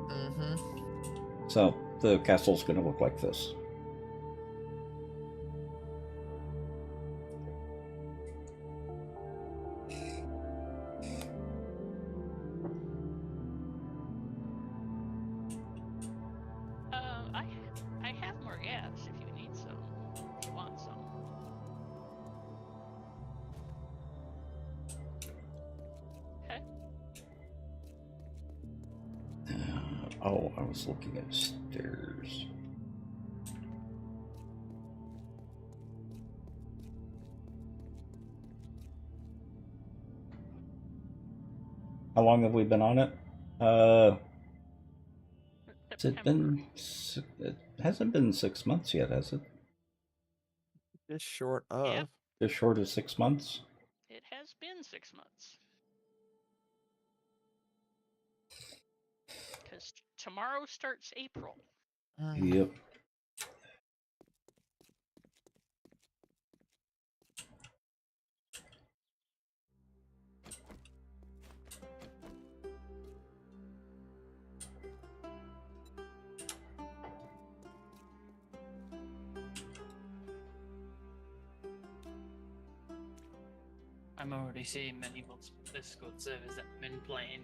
Mm-hmm. So the castle's going to look like this. I have more gas if you need some. If you want some. Okay. Oh, I was looking at stairs. How long have we been on it? Has it been? It hasn't been 6 months yet, has it? Just short of. Yep. Just short of 6 months. It has been 6 months. Because tomorrow starts April. Yep. I'm already seeing many Discord servers that have been playing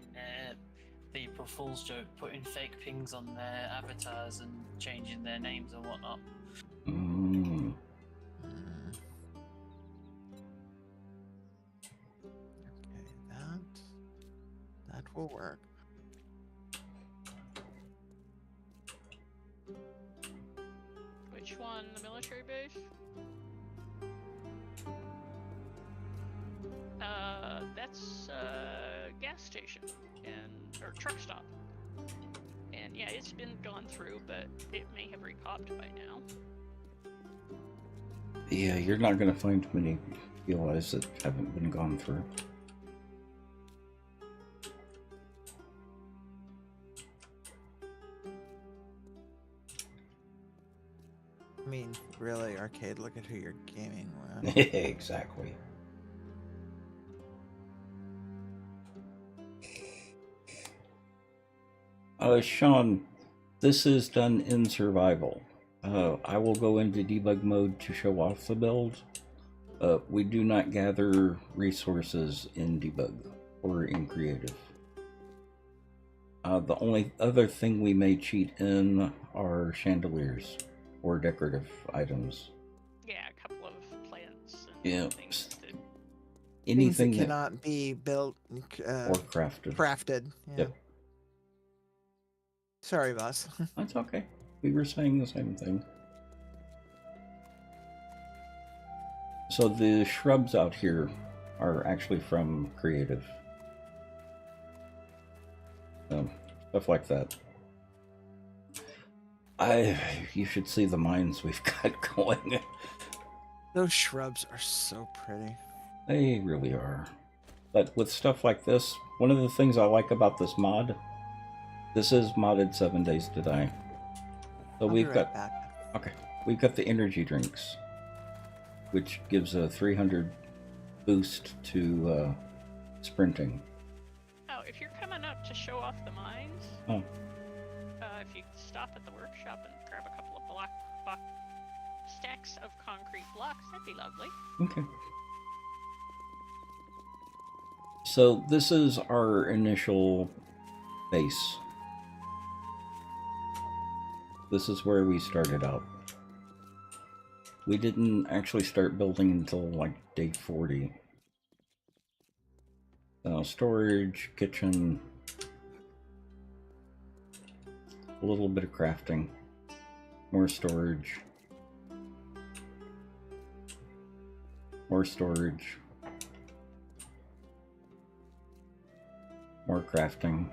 the April Fool's joke, putting fake pings on their avatars and changing their names and whatnot. Mm. Okay, that will work. Which one? The military base? That's a gas station or truck stop. And yeah, it's been gone through, but it may have repopped by now. Yeah, you're not going to find many POIs that haven't been gone through. I mean, really, Arcade, look at who you're gaming with. Exactly. Sean, this is done in survival. I will go into debug mode to show off the build. We do not gather resources in debug or in creative. The only other thing we may cheat in are chandeliers or decorative items. Yeah, a couple of plants and Yeah. things to... Anything Things that that cannot be built or crafted. crafted. Yeah. Yep. Sorry, boss. That's okay. We were saying the same thing. So the shrubs out here are actually from creative. Stuff like that. You should see the mines we've got going. Those shrubs are so pretty. They really are. But with stuff like this, one of the things I like about this mod, this is modded 7 days to die. So I'll we've be got right back. okay, we've got the energy drinks, which gives a 300 boost to sprinting. Oh, if you're coming up to show off the mines, if you stop at the workshop and grab a couple of stacks of concrete blocks, that'd be lovely. Okay. So this is our initial base. This is where we started out. We didn't actually start building until like day 40. Storage, kitchen, a little bit of crafting, more storage, more storage, more crafting.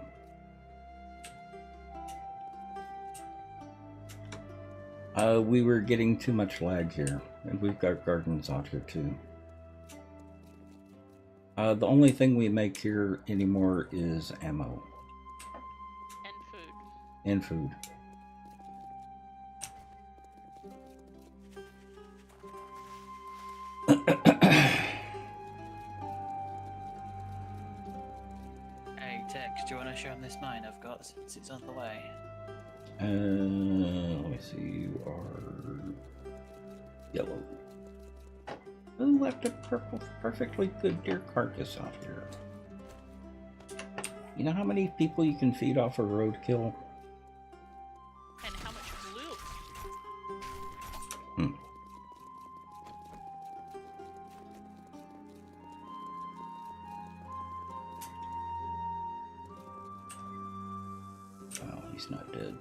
We were getting too much lag here, and we've got gardens out here too. The only thing we make here anymore is ammo. And food. And food. Hey, Tex, do you want to show him this mine I've got since it's on the way? Let me see, you are yellow. Who left a perfectly good deer carcass out here? You know how many people you can feed off a roadkill? And how much glue? Hmm. Wow, he's not dead.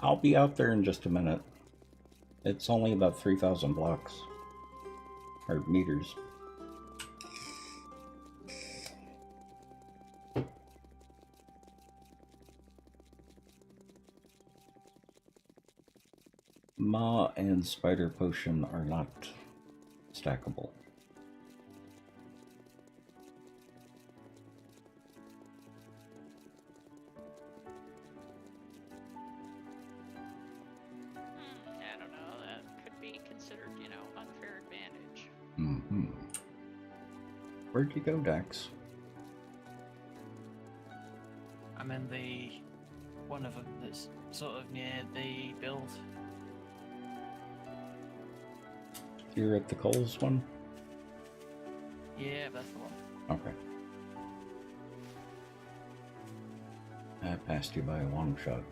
I'll be out there in just a minute. It's only about 3,000 blocks. Or meters. Ma and Spider Potion are not stackable. I don't know. That could be considered, unfair advantage. Mm-hmm. Where'd you go, Dax? I'm in the one of them that's sort of near the build. You're at the Coles one? Yeah, that's the one. Okay. I passed you by a long shot.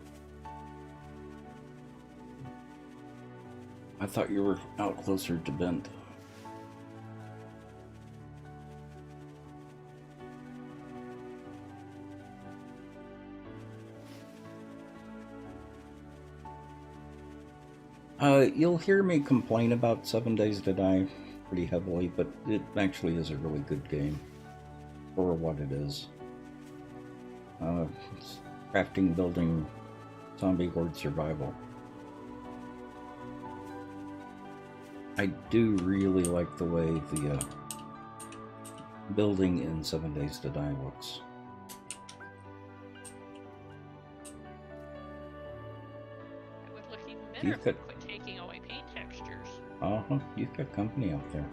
I thought you were out closer to Bent. You'll hear me complain about 7 Days to Die pretty heavily, but it actually is a really good game for what it is. It's crafting, building, zombie horde survival. I do really like the way the building in 7 Days to Die looks. It would look even better if we quit taking away paint textures. Uh-huh, you've got company out there.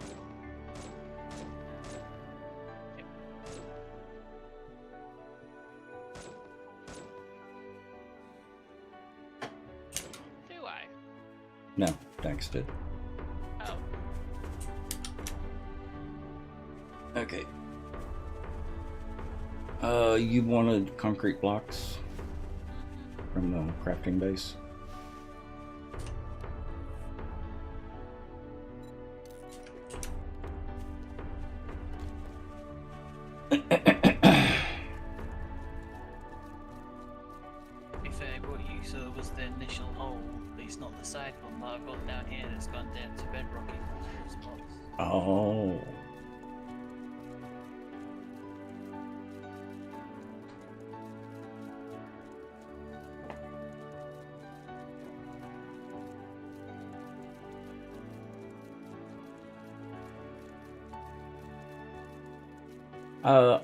Do I? No, Dax did. Oh. Okay. You wanted concrete blocks from the crafting base? What you saw was the initial hole, but it's not the side one that I've got down here that's gone down to bedrock in multiple spots. Oh.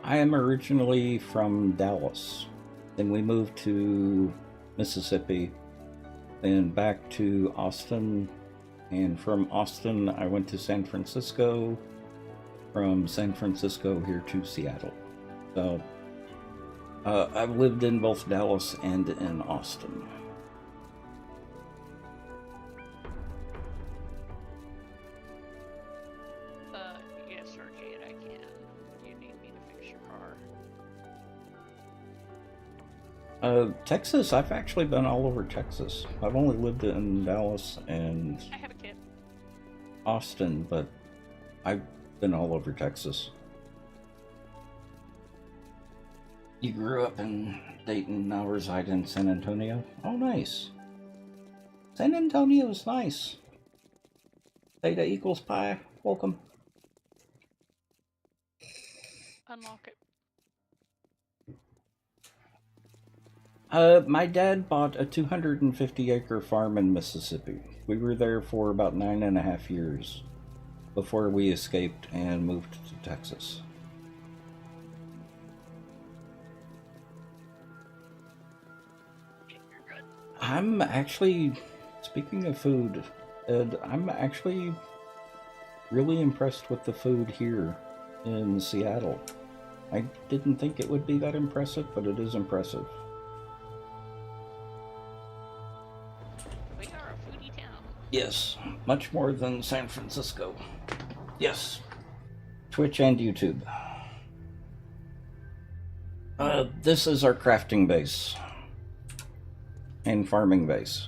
I am originally from Dallas. Then we moved to Mississippi, then back to Austin, and from Austin I went to San Francisco, from San Francisco here to Seattle. So I've lived in both Dallas and in Austin. Yes, Arcade, I can. You need me to fix your car. Texas, I've actually been all over Texas. I've only lived in Dallas and I have a kid. Austin, but I've been all over Texas. You grew up in Dayton, now reside in San Antonio? Oh, nice. San Antonio is nice. Theta equals pi. Welcome. Unlock it. My dad bought a 250-acre farm in Mississippi. We were there for about 9.5 years before we escaped and moved to Texas. I'm actually, speaking of food, Ed, I'm actually really impressed with the food here in Seattle. I didn't think it would be that impressive, but it is impressive. We are a foodie town. Yes, much more than San Francisco. Yes. Twitch and YouTube. This is our crafting base. And farming base.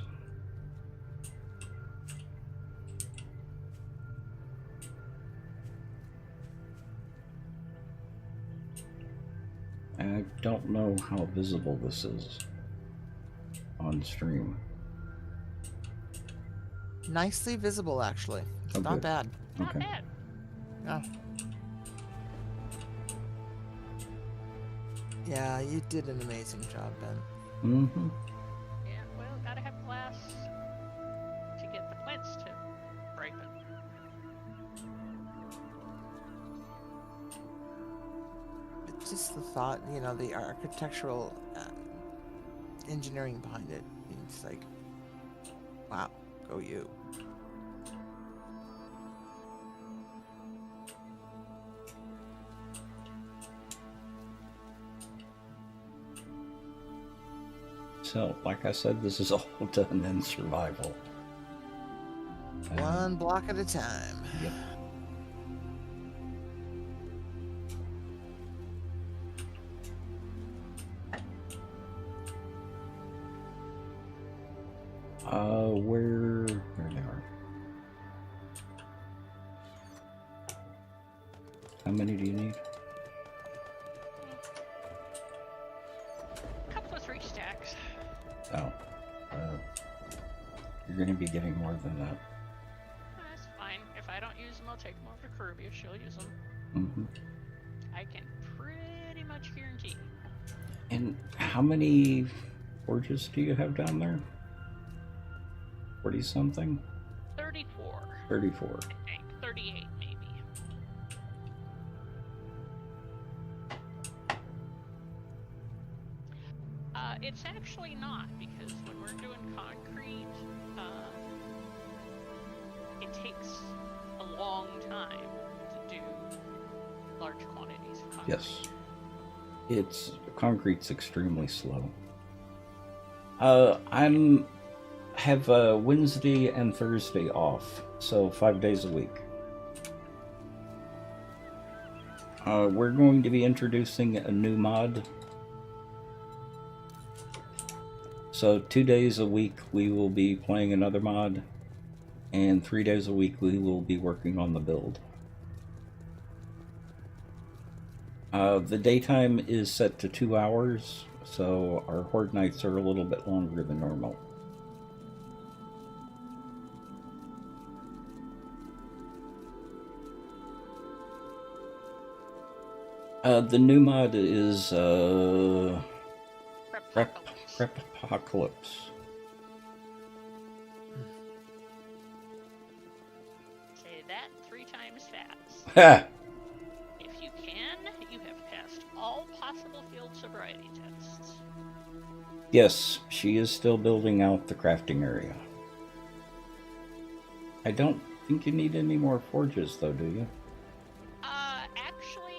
I don't know how visible this is on stream. Nicely visible, actually. It's Oh, not good. bad. Not Okay. bad. Yeah. Yeah, you did an amazing job, Ben. Mm-hmm. Yeah, well, gotta have glass to get the plants to ripen. It's just the thought, you know, the architectural engineering behind it. It's like, wow, go you. So, like I said, this is all done in survival. One block at a time. Yep. Where they are. How many do you need? A couple of 3 stacks. Oh. You're going to be getting more than that. That's fine. If I don't use them, I'll take them over to Kirby if she'll use them. Mm-hmm. I can pretty much guarantee. And how many forges do you have down there? 40 something? 34. 34. I think. 38 maybe. It's actually not, because when we're doing concrete, it takes a long time to do large quantities of concrete. Yes. Concrete's extremely slow. Have Wednesday and Thursday off, so 5 days a week. We're going to be introducing a new mod. So 2 days a week we will be playing another mod, and 3 days a week we will be working on the build. The daytime is set to 2 hours, so our horde nights are a little bit longer than normal. The new mod is Prepocalypse. Say that 3 times fast. Ha! If you can, you have passed all possible field sobriety tests. Yes, she is still building out the crafting area. I don't think you need any more forges, though, do you? Actually,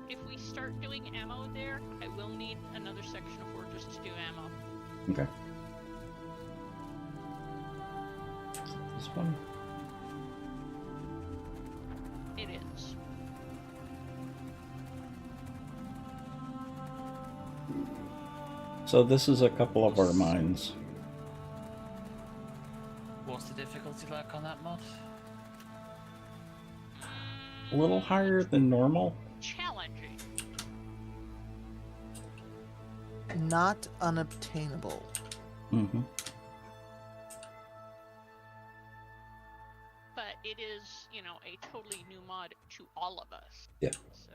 if we start doing ammo there, I will need another section of forges to do ammo. Okay. This one? It is. So this is a couple of our mines. What's the difficulty like on that mod? A little higher than normal. Challenging. Not unobtainable. Mm-hmm. But it is, you know, a totally new mod to all of us. Yeah. So.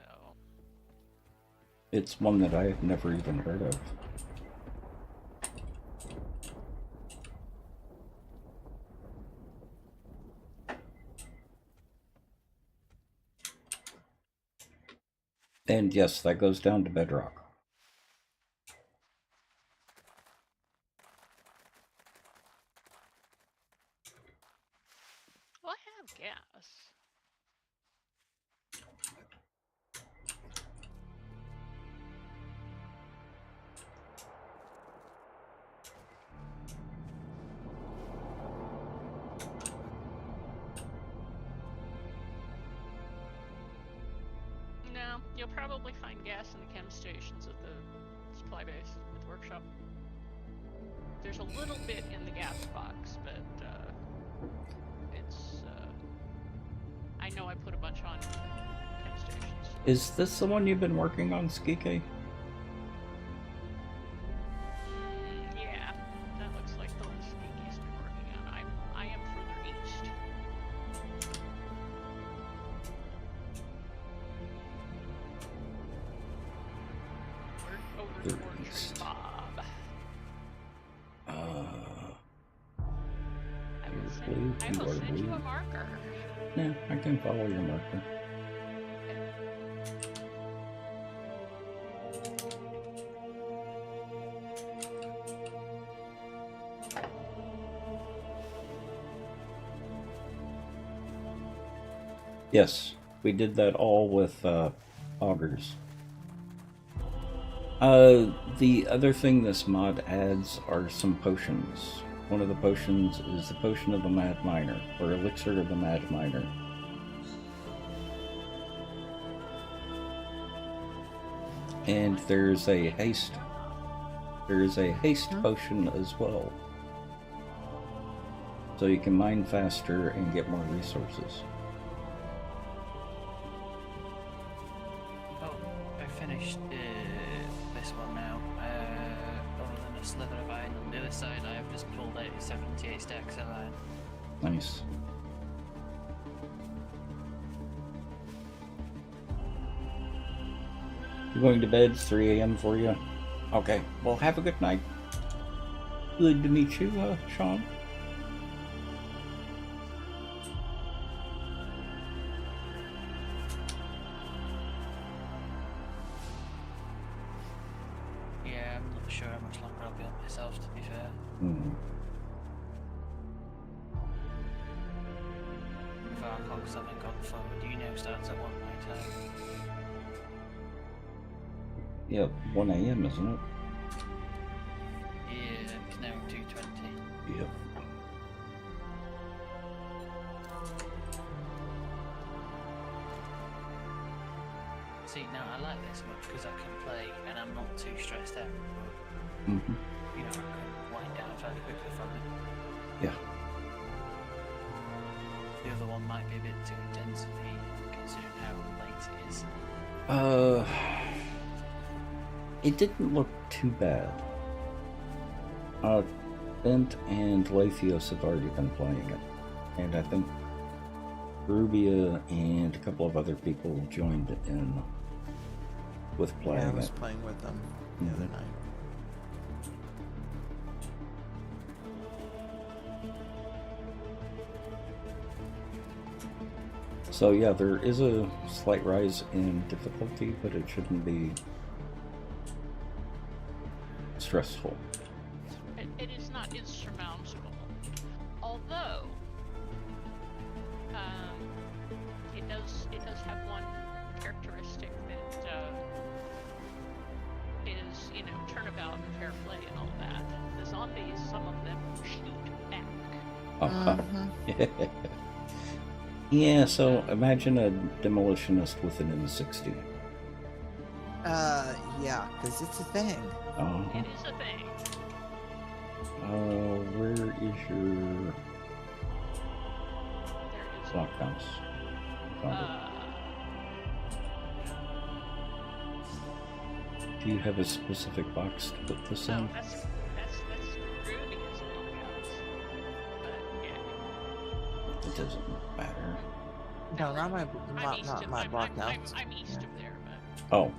It's one that I have never even heard of. And yes, that goes down to bedrock. Well, I have gas. No, you'll probably find gas in the chem stations at the supply base, at the workshop. There's a little bit in the gas box, but it's. I know I put a bunch on chem stations. Is this the one you've been working on, Skike? Yeah, that looks like the one Sneaky's been working on. I am further east. We're over Further towards east. Bob. I You're will blue, send you are you blue. a marker. Yeah, I can follow your marker. Yes, we did that all with augers. The other thing this mod adds are some potions. One of the potions is the Potion of the Mad Miner, or Elixir of the Mad Miner. And there's a haste. There's a haste potion as well. So you can mine faster and get more resources. Oh, I finished this one now. Other than a slither of iron on the other side, I have just pulled out 78 stacks of iron. Nice. You going to bed? It's 3 a.m. for you? Okay, well, have a good night. Good to meet you, Sean. Yeah, I'm not sure how much longer I'll be on myself, to be fair. Varkog's haven't gone forward. You know, starts at 1 my time. Yep, 1 a.m., isn't it? Yeah, it's now 2:20. Yep. See, now I like this much because I can play and I'm not too stressed out. Mm-hmm. You know, I can wind down fairly quickly from it. Yeah. The other one might be a bit too intense for me, considering how late it is. It didn't look too bad. Bent and Lathios have already been playing it. And I think Rubia and a couple of other people joined in with playing Yeah, I was it. playing with them the other night. So yeah, there is a slight rise in difficulty, but it shouldn't be stressful. It is not insurmountable. Although, it does have one characteristic that is, you know, turnabout and fair play and all that. The zombies, some of them shoot back. Mhm. Yeah, so imagine a demolitionist with an M60. Yeah, because it's a thing. It is a thing. Where is your There is. blockhouse? Do you have a specific box to put this Oh, in? that's Ruby's blockhouse. But yeah. It doesn't matter. No, not my I'm east not of, my I'm blockhouse. east Yeah. of there, but Oh,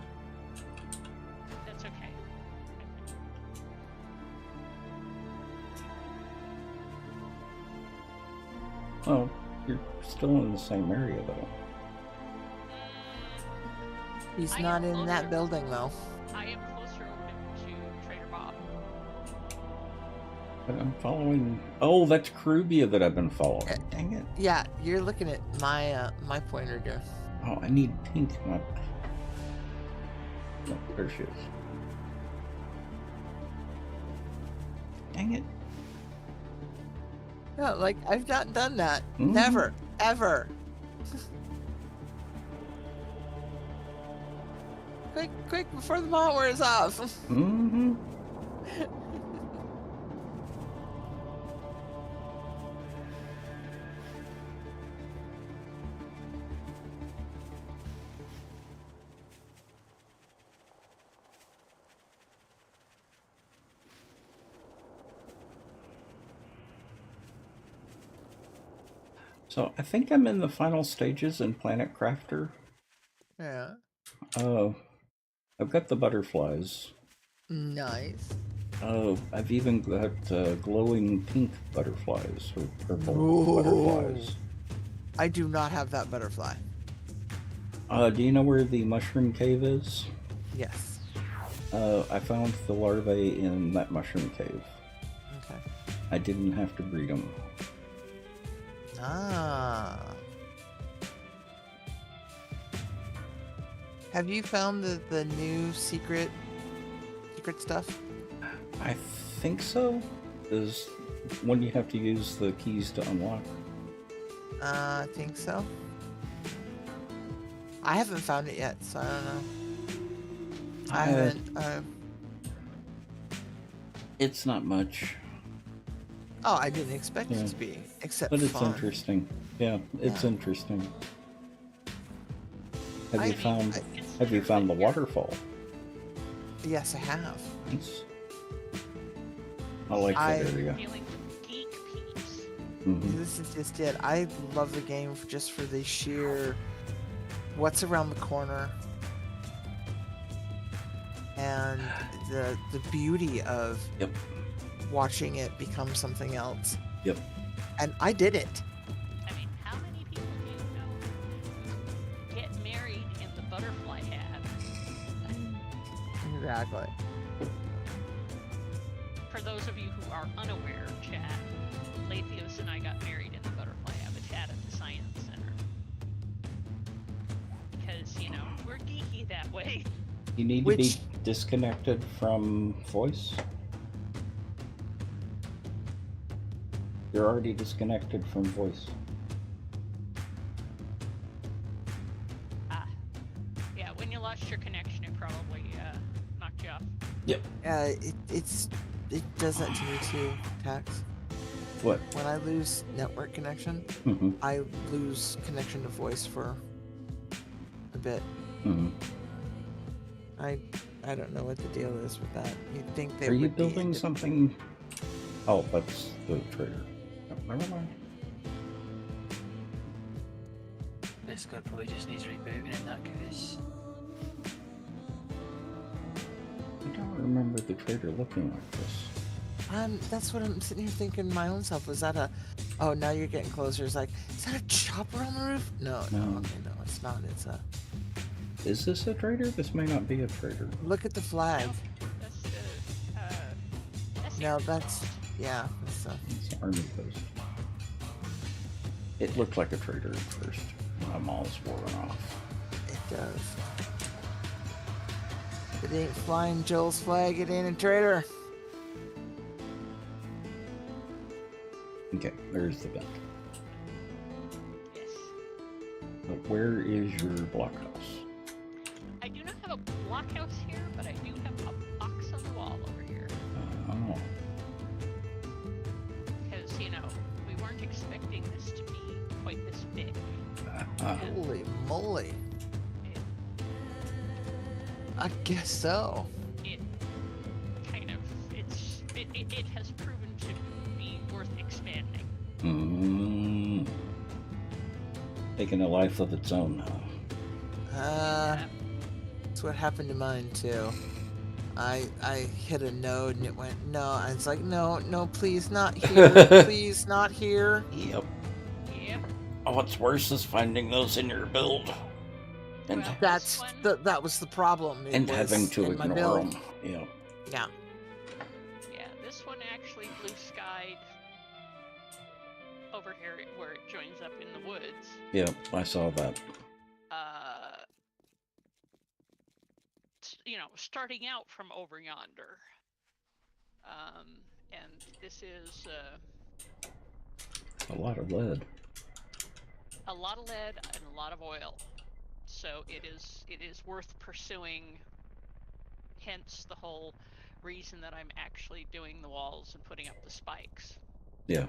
that's okay. oh, you're still in the same area though. He's I not am in that closer. building though. I am closer to Trader Bob. But I'm following. Oh, that's Carubia that I've been following. Dang it. Yeah, you're looking at my my pointer there. Oh, I need pink, not. No, there she is. Dang it. No, like I've not done that. Mhm. Never, ever. Quick, before the mall wears off. Mm-hmm. So I think I'm in the final stages in Planet Crafter. Yeah. I've got the butterflies. Nice. I've even got glowing pink butterflies or purple Whoa. butterflies. I do not have that butterfly. Do you know where the mushroom cave is? Yes. I found the larvae in that mushroom cave. Okay. I didn't have to breed them. Ah. Have you found the new secret stuff? I think so. Is one you have to use the keys to unlock. I think so. I haven't found it yet, so I don't know. I haven't. It's not much, Oh, I didn't expect Yeah. it to be, except but it's fun. interesting. Yeah, it's Yeah. interesting. Have I you mean, found? I- Have you found the waterfall? Yes, I have. Nice. I like I- that area. Dealing with geek peeps. Mhm. This is just it. I love the game just for the sheer what's around the corner and the beauty of Yep. watching it become something else. Yep. And I did it. I mean, how many people do you know get married in the butterfly hat? Exactly. For those of you who are unaware, chat, Lathios and I got married in the butterfly habitat at the Science Center. Because, you know, we're geeky that way. You need to Which- be disconnected from voice. You're already disconnected from voice. Ah. Yeah, when you lost your connection, it probably knocked you off. Yep. It does that to me too, Tax. What? When I lose network connection, Mm-hmm. I lose connection to voice for a bit. Mm-hmm. I don't know what the deal is with that. You'd think they Are you would be building something? Oh, that's the trader. Oh, never mind. This guy probably just needs rebooting in that case. I don't remember the trader looking like this. That's what I'm sitting here thinking my own self. Was that a... Oh, now you're getting closer. It's like, is that a chopper on the roof? No, No. okay, no, it's not. It's a... Is this a trader? This may not be a trader. Look at the flag. That's No, that's... Yeah, that's It's an army post. It looked like a trader at first. I'm all sworn off. it does. If it ain't flying Joel's flag, it ain't a traitor. Okay, there's the vent. yes. But where is your blockhouse? I do not have a blockhouse here, but I do have a box on the wall over here. Oh. Because, you know, we weren't expecting this to be quite this big. Holy moly. It, I guess so. it kind of, it has proven to be worth expanding. Taking a life of its own now. That's what happened to mine too. I hit a node and it went no. I was like, no, please not here, please not here. Yep. Yep. Oh, what's worse is finding those in your build. And, Well, That's This one? that was the problem. It and was having to in my ignore build. them. Yeah. Yeah. Yeah, this one actually blue skied over here where it joins up in the woods. Yep, I saw that. You know, starting out from over yonder. And this is A lot of lead. a lot of lead and a lot of oil. So it is worth pursuing. Hence the whole reason that I'm actually doing the walls and putting up the spikes. Yeah.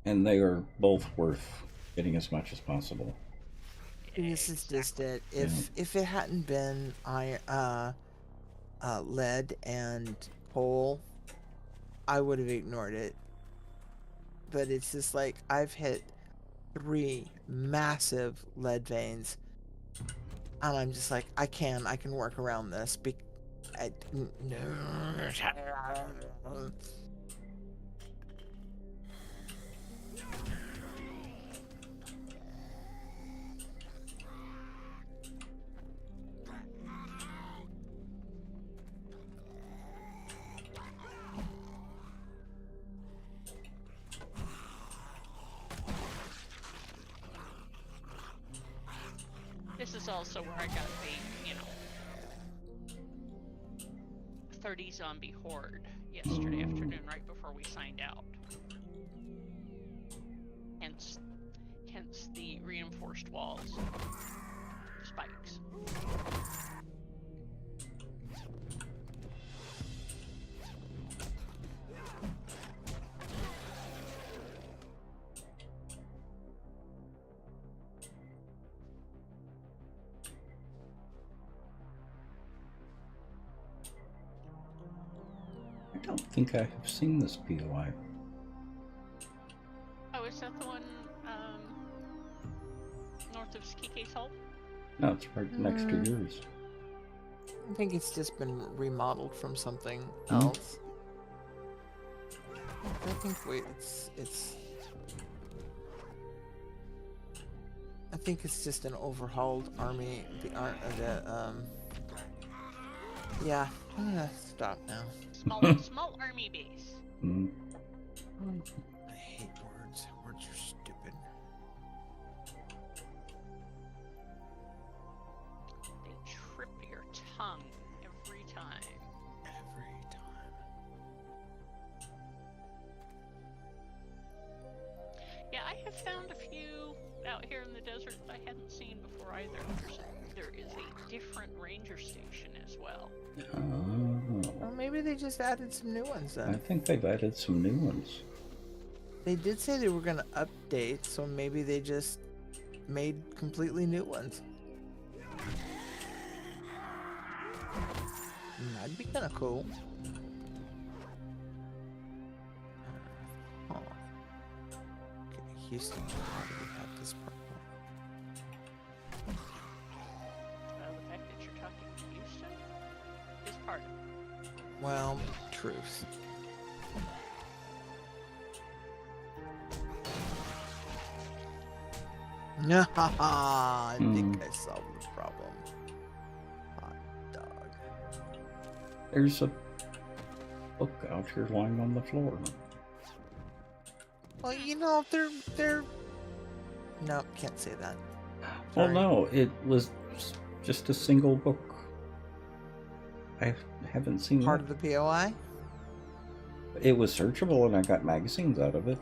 And they are both worth getting as much as possible. This is just it. Yeah. If it hadn't been lead and coal, I would have ignored it. But it's just like I've hit 3 massive lead veins, and I'm just like I can work around this. No. This is also where I got the, 30 zombie horde yesterday afternoon, right before we signed out. Hence the reinforced walls, spikes. I don't think I have seen this POI. Oh, is that the one north of Skike's Hole? No, it's right next to yours. I think it's just been remodeled from something Hmm. else. I think I think it's just an overhauled army. Yeah, I'm gonna stop now. Small army base. Mm. I hate words. Words are stupid. They trip your tongue every time. Every time. Yeah, I have found a few out here in the desert that I hadn't seen before either. There is a different ranger station as well. Well, maybe they just added some new ones I then. think they've added some new ones. They did say they were gonna update, so maybe they just made completely new ones. That'd be kind of cool. Huh. Okay, Houston, why do we have this problem? The fact that you're talking to Houston is part of it. Well, truth. I think I solved the problem. Hot dog. There's a book out here lying on the floor. Well, they're. No, can't say that. Well, Sorry. no, it was just a single book. I haven't seen Part that. of the POI? It was searchable and I got magazines out of it.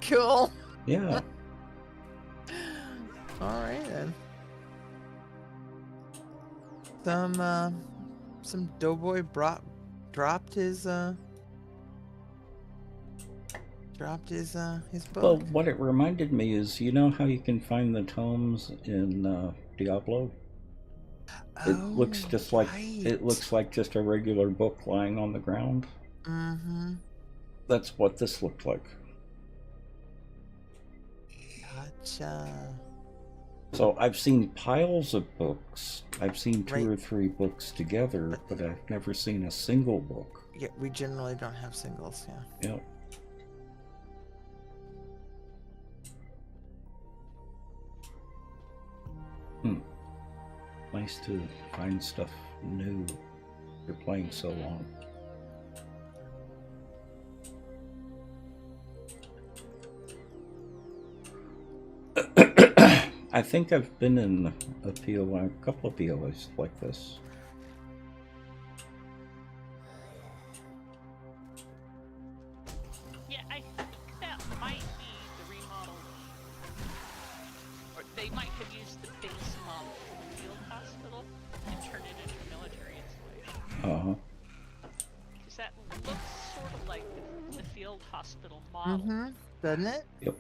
Cool. Yeah. Alright then. Some doughboy dropped his Well, book. what it reminded me is, you know how you can find the tomes in Diablo? It Oh, looks just right. it looks like just a regular book lying on the ground. Mm-hmm. That's what this looked like. Gotcha. So I've seen piles of books. I've seen two Right. or three books together, but I've never seen a single book. Yeah, we generally don't have singles, yeah. Yep. Nice to find stuff new. You're playing so long. I think I've been in a couple of POIs like this. Yeah, I think that might be the remodel, or they might have used the base model for the field hospital and turned it into a military installation. Because that looks sort of like the field hospital model. Mm-hmm. Doesn't it? Yep.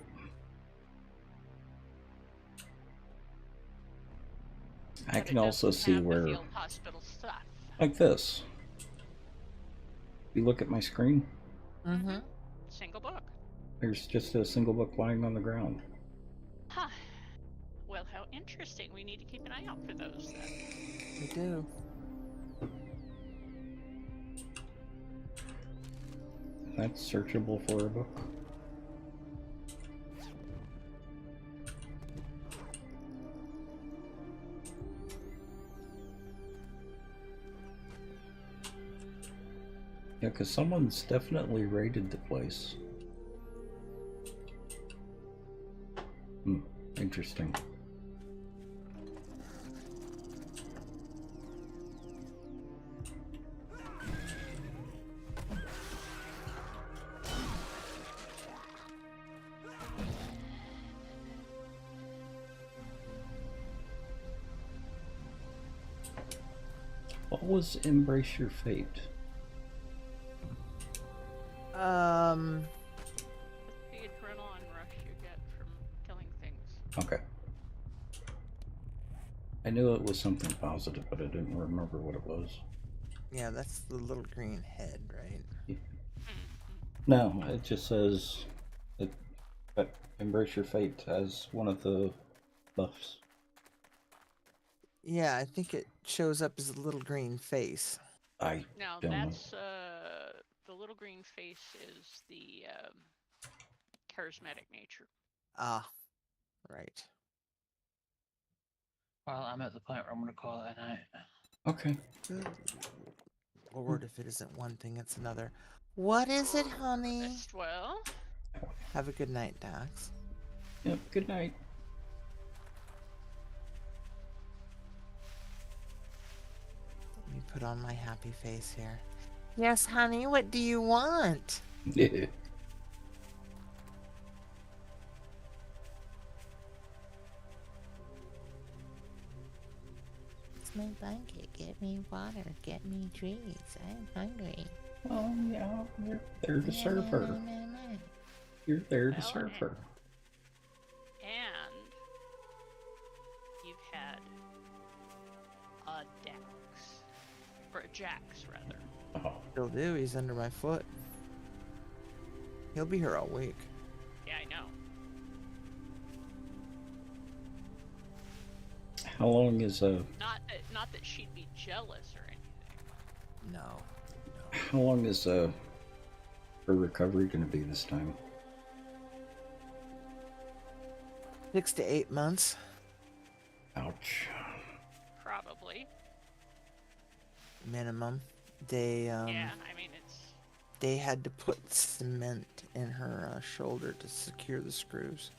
I But can it also doesn't see have the where, field hospital stuff. like this. You look at my screen, Mm-hmm. Single book. there's just a single book lying on the ground. Huh. Well, how interesting. We need to keep an eye out for those then. We do. That's searchable for a book. Yeah, because someone's definitely raided the place. Interesting. What was Embrace Your Fate? The adrenaline rush you get from killing things. Okay. I knew it was something positive, but I didn't remember what it was. Yeah, that's the little green head, right? No, it just says that Embrace Your Fate as one of the buffs. Yeah, I think it shows up as a little green face. I No, don't know. that's the little green face is the charismatic nature. Ah, right. Well, I'm at the point where I'm going to call it a night. Okay. Good Lord, if it isn't one thing, it's another. What is it, honey? Rest well. Have a good night, Dax. Yep, good night. Let me put on my happy face here. Yes, honey, what do you want? It's my blanket. Get me water. Get me treats. I'm hungry. Oh, yeah, you're there to serve her. You're there to Well, serve her. And you've had a Dex. Or a Jax, rather. Oh, He'll do. He's under my foot. He'll be here all week. Yeah, I know. how long is Not that she'd be jealous or anything. No. how long is her recovery going to be this time? 6 to 8 months. Ouch. Probably. Minimum. They Yeah, I mean it's. they had to put cement in her shoulder to secure the screws.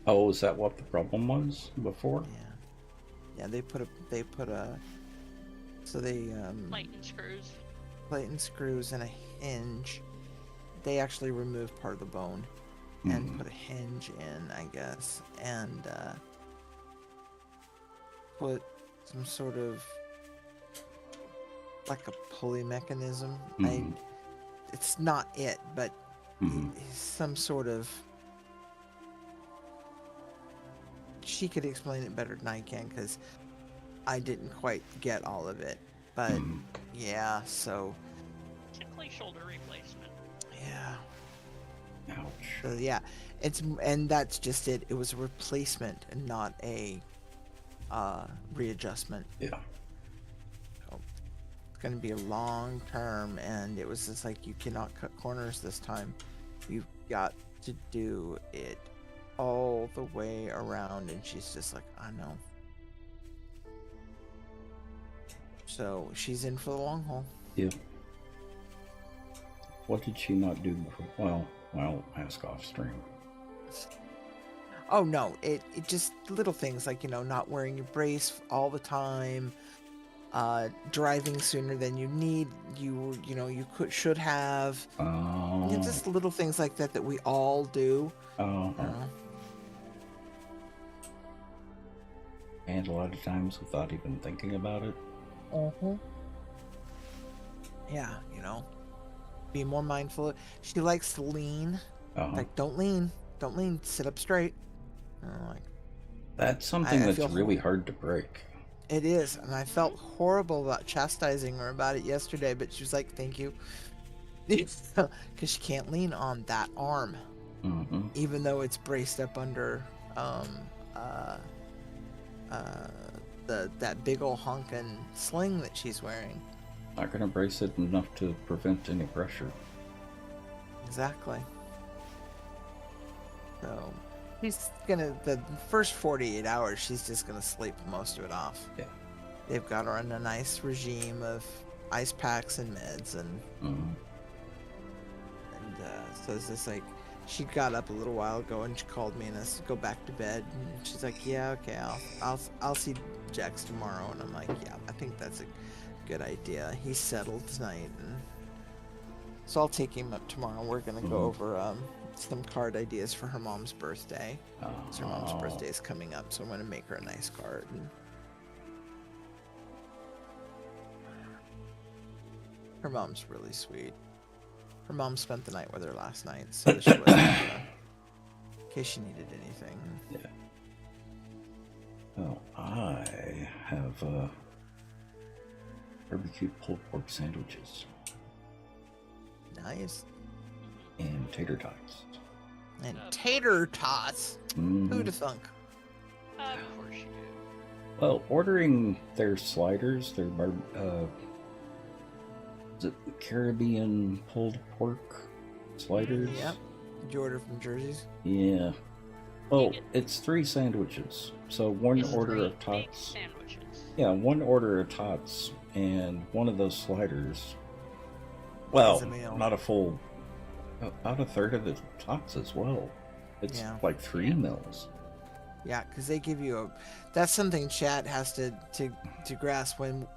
Oh, is that what the problem was before? Yeah, they put a so they Light and screws. plate and screws and a hinge. They actually removed part of the bone and put a hinge in, I guess, and put some sort of like a pulley mechanism. Mhm. It's not it, but Mhm. some sort of. She could explain it better than I can because I didn't quite get all of it. But Mhm. yeah, so Simply shoulder replacement. yeah. Ouch. So yeah, and that's just it. It was a replacement and not a readjustment. Yeah. So it's gonna be a long term, and it was just like you cannot cut corners this time. You've got to do it all the way around. And she's just like, I know. So she's in for the long haul. Yeah. What did she not do before? Well, ask off stream. Oh no, it just little things like, not wearing your brace all the time, driving sooner than you need, you should have. Oh. Just little things like that we all do. Oh. And a lot of times without even thinking about it. Yeah, be more mindful. She likes to lean. Like, don't lean, sit up straight. Like, that's something I that's feel really hard to break. It is, and I felt horrible about chastising her about it yesterday, but she was like, thank you. Because she can't lean on that arm. Mm-hmm. Even though it's braced up under that big ol' honkin' sling that she's wearing. Not gonna brace it enough to prevent any pressure. Exactly. So she's gonna, the first 48 hours, she's just gonna sleep most of it off. Yeah. They've got her on a nice regime of ice packs and meds, and so it's just like, she got up a little while ago and she called me and I said, go back to bed, and she's like, yeah, okay, I'll see Jax tomorrow. And I'm like, yeah, I think that's a good idea. He's settled tonight, and so I'll take him up tomorrow. We're gonna go over some card ideas for her mom's birthday. So her mom's birthday is coming up, so I'm gonna make her a nice card. And her mom's really sweet. Her mom spent the night with her last night, so that she wasn't in case she needed anything. Yeah. Well, I have barbecued pulled pork sandwiches Nice. and tater tots. And tater tots. Mhm. Who'da thunk? Of course you do. Well, ordering their sliders, their is it Caribbean pulled pork sliders? Yep. Did you order from Jersey's? Yeah. Well, it's 3 sandwiches. So one It's order 3 of big tots. sandwiches. Yeah, one order of tots and one of those sliders. Well, Is a meal. not a full, about a third of the tots as well. It's Yeah. like 3 meals. Yeah, because they give you a. That's something chat has to grasp when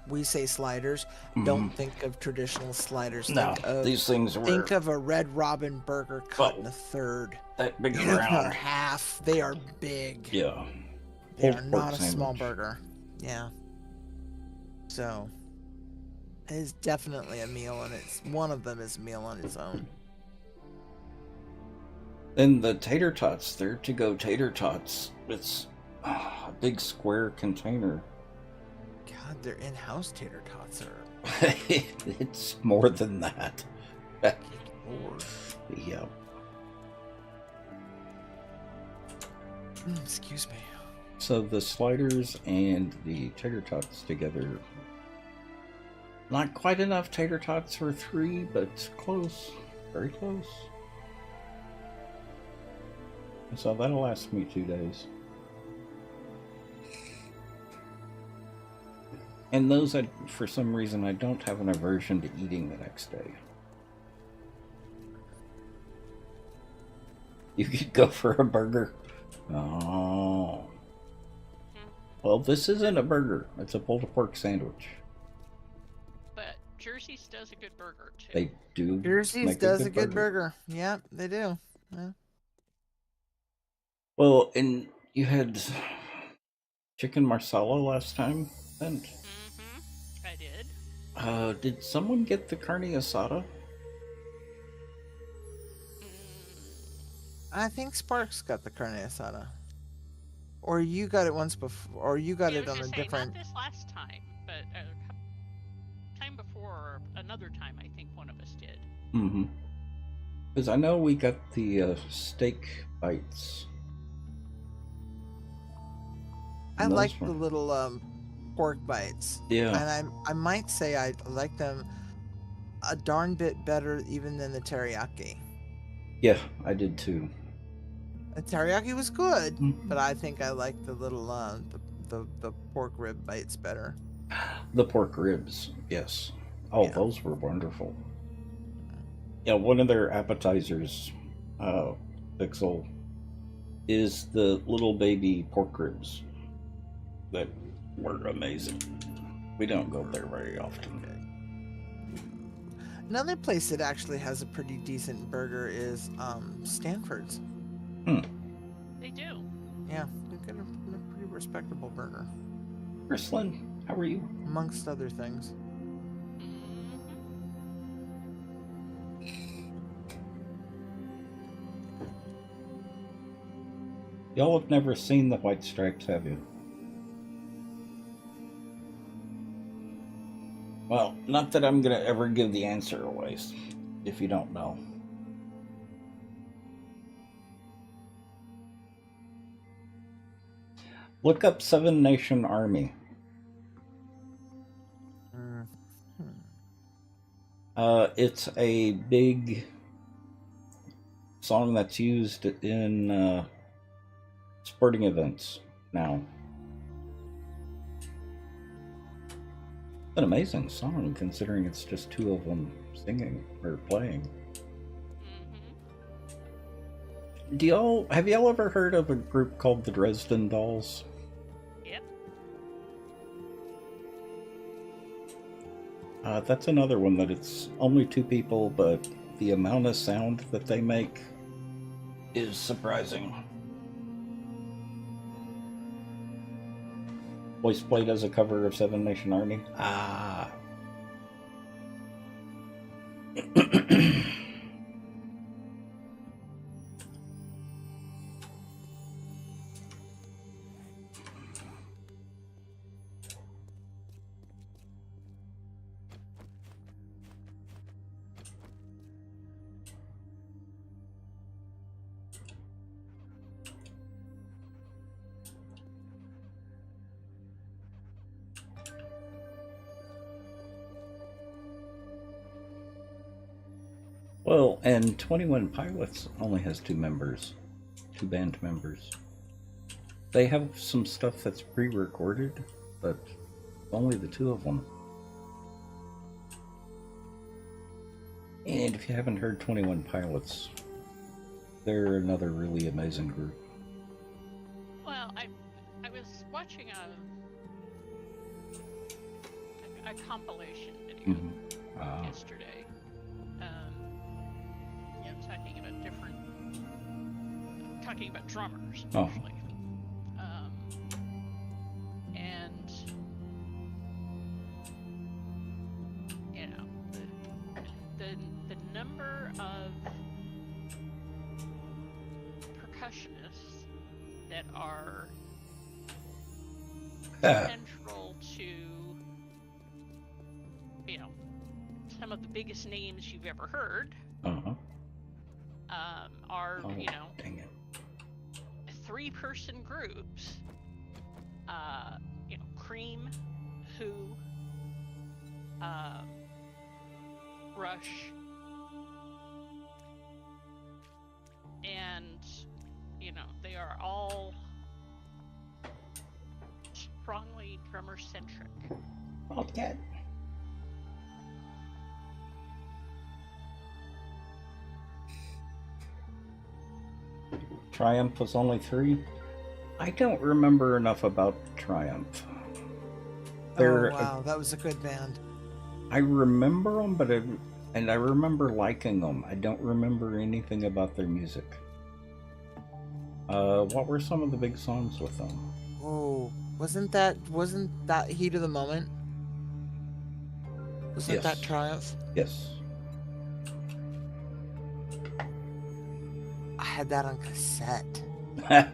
we say sliders. Don't think of traditional sliders. No, Think of, these things were think of a Red Robin burger cut in a third. that big Not around. half. They are big. Yeah. They Pulled are pork not a small sandwich. burger. Yeah. So it is definitely a meal, and it's one of them is a meal on its own. Then the tater tots, they're to-go tater tots. It's a big square container. God, their in-house tater tots are. It's more than that. Lord. Yeah. Excuse me. So the sliders and the tater tots together, not quite enough tater tots for 3, but close. Very close. So that'll last me 2 days. And those, for some reason, I don't have an aversion to eating the next day. You could go for a burger. Oh. Well, this isn't a burger. It's a pulled pork sandwich. But Jersey's does a good burger too. They do. Jersey's make does a good burger. Yeah, they do. Yeah. Well, and you had chicken marsala last time. And I did. did someone get the carne asada? I think Sparks got the carne asada. Or you got it once before, or you got Yeah, I it was on a gonna say, different. not this last time, but time before, or another time, I think one of us did. Mm-hmm. Because I know we got the steak bites. I And those like were- the little pork bites. Yeah. And I might say I like them a darn bit better even than the teriyaki. Yeah, I did too. The teriyaki was good, Mhm. but I think I like the little the pork rib bites better. The pork ribs, yes. Oh, Yeah. those were wonderful. Yeah, one of their appetizers, Pixel, is the little baby pork ribs that were amazing. We don't go there very often. Another place that actually has a pretty decent burger is Stanford's. They do. Yeah, they've got a pretty respectable burger, Ursuline, how are you? amongst other things. Y'all have never seen the White Stripes, have you? Well, not that I'm gonna ever give the answer away, if you don't know. Look up Seven Nation Army. It's a big song that's used in sporting events now. An amazing song, considering it's just two of them singing or playing. Have y'all ever heard of a group called the Dresden Dolls? Yep. That's another one that it's only two people, but the amount of sound that they make is surprising. Voice played as a cover of Seven Nation Army. Ah. Well, and 21 Pilots only has two band members. They have some stuff that's pre-recorded, but only the two of them. And if you haven't heard 21 Pilots, they're another really amazing group. Well, I was watching a compilation video yesterday. Talking about drummers, actually. And you know, the number of percussionists that are central to, you know, some of the biggest names you've ever heard. Are, you know, dang it. 3-person groups. You know, Cream, Who, Rush, and you know, they are all strongly drummer centric. Bobcat. Triumph was only 3. I don't remember enough about Triumph. Oh wow, that was a good band. I remember them, but I remember liking them. I don't remember anything about their music. What were some of the big songs with them? Oh, Wasn't that Heat of the Moment? Wasn't that Yes. Triumph? Yes. I had that on cassette. I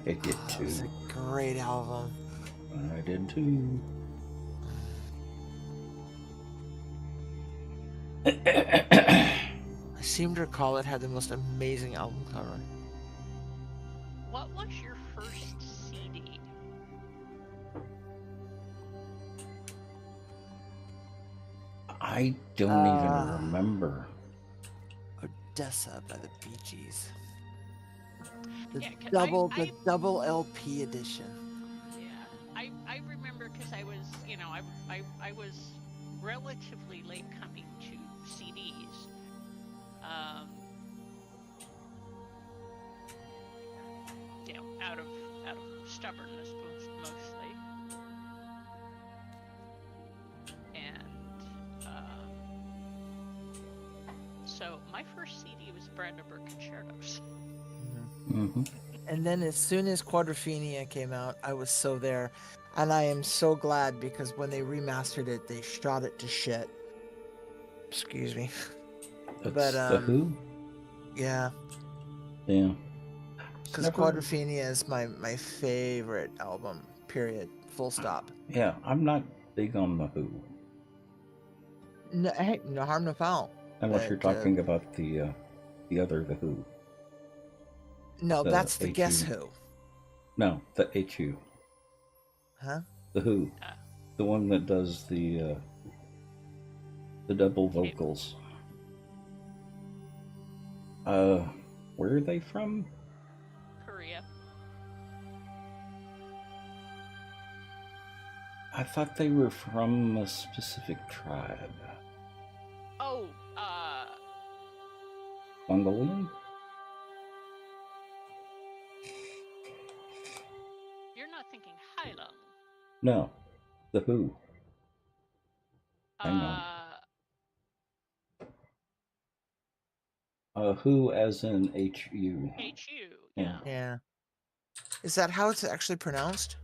did It was too. a great album. I did too. I seem to recall it had the most amazing album cover. What was your first CD? I don't even remember. Odessa by the Bee Gees. The Yeah, 'cause double LP edition. Yeah, I remember because I was, I was relatively late coming to CDs. Out of stubbornness mostly, and so my first CD was Brandenburg Concertos. Mm-hmm. And then as soon as Quadrophenia came out, I was so there. And I am so glad because when they remastered it, they shot it to shit. Excuse me. That's But, the Who? Yeah. Yeah. Because Quadrophenia is my favorite album, period. Full stop. Yeah, I'm not big on the Who. No, hey, no harm, no foul. Unless you're talking about the other The Who. No, that's the HU. Guess Who. No, the HU. Huh? The Who. The one that does the double vocals. Where are they from? Korea. I thought they were from a specific tribe. Oh, Mongolian? you're not thinking Hailung. No, the Who. Hang on. Who as in HU. HU, Yeah. Yeah. Is that how it's actually pronounced?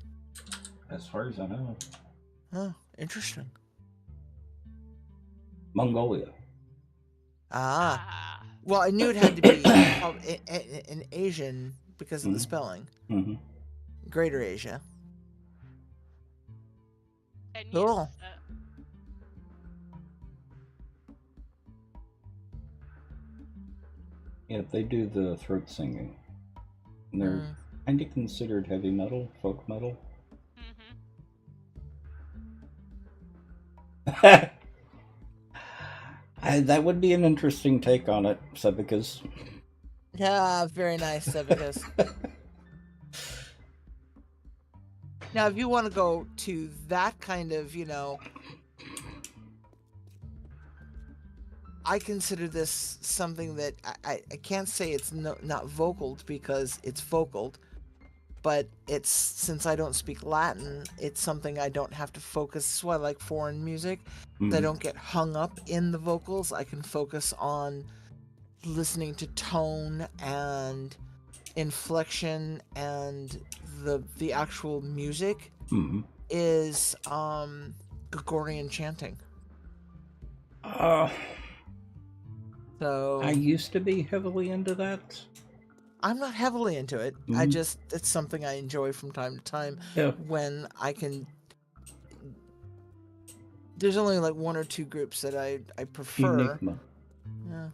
As far as I know. Oh, interesting. Mongolia. Well, I knew it had to be an Asian because of the spelling. Mm-hmm. Greater Asia. And Cool. Yes, Yeah, they do the throat singing. And they're kind of considered heavy metal, folk metal. That would be an interesting take on it, Sebicas. Yeah, very nice, Sebicas. Now, if you want to go to that kind of, I consider this something that I can't say it's not vocaled because it's vocaled, but it's, since I don't speak Latin, it's something I don't have to focus. That's why I like foreign music. I don't get hung up in the vocals. I can focus on listening to tone and inflection, and the actual music is Gregorian chanting. So I used to be heavily into that. I'm not heavily into it. It's something I enjoy from time to time. Yeah. When I can. There's only like one or two groups that I prefer. Enigma. Yeah.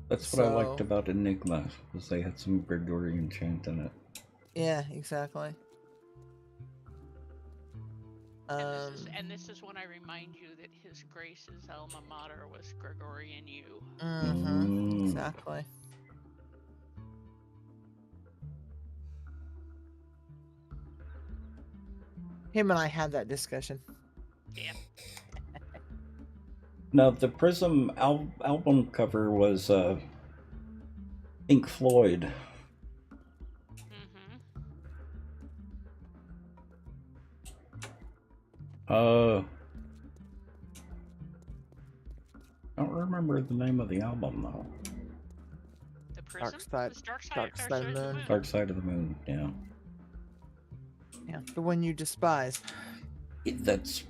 That's what I liked about Enigma, was they had some Gregorian chant in it. Yeah, exactly. and this is when I remind you that His Grace's alma mater was Gregorian U. Exactly. Him and I had that discussion. Yeah. Now, the Prism album cover was Pink Floyd. I don't remember the name of the album, though. The Prism? Dark Side of the Moon. Dark Side of the Moon, yeah. Yeah, the one you despise. That's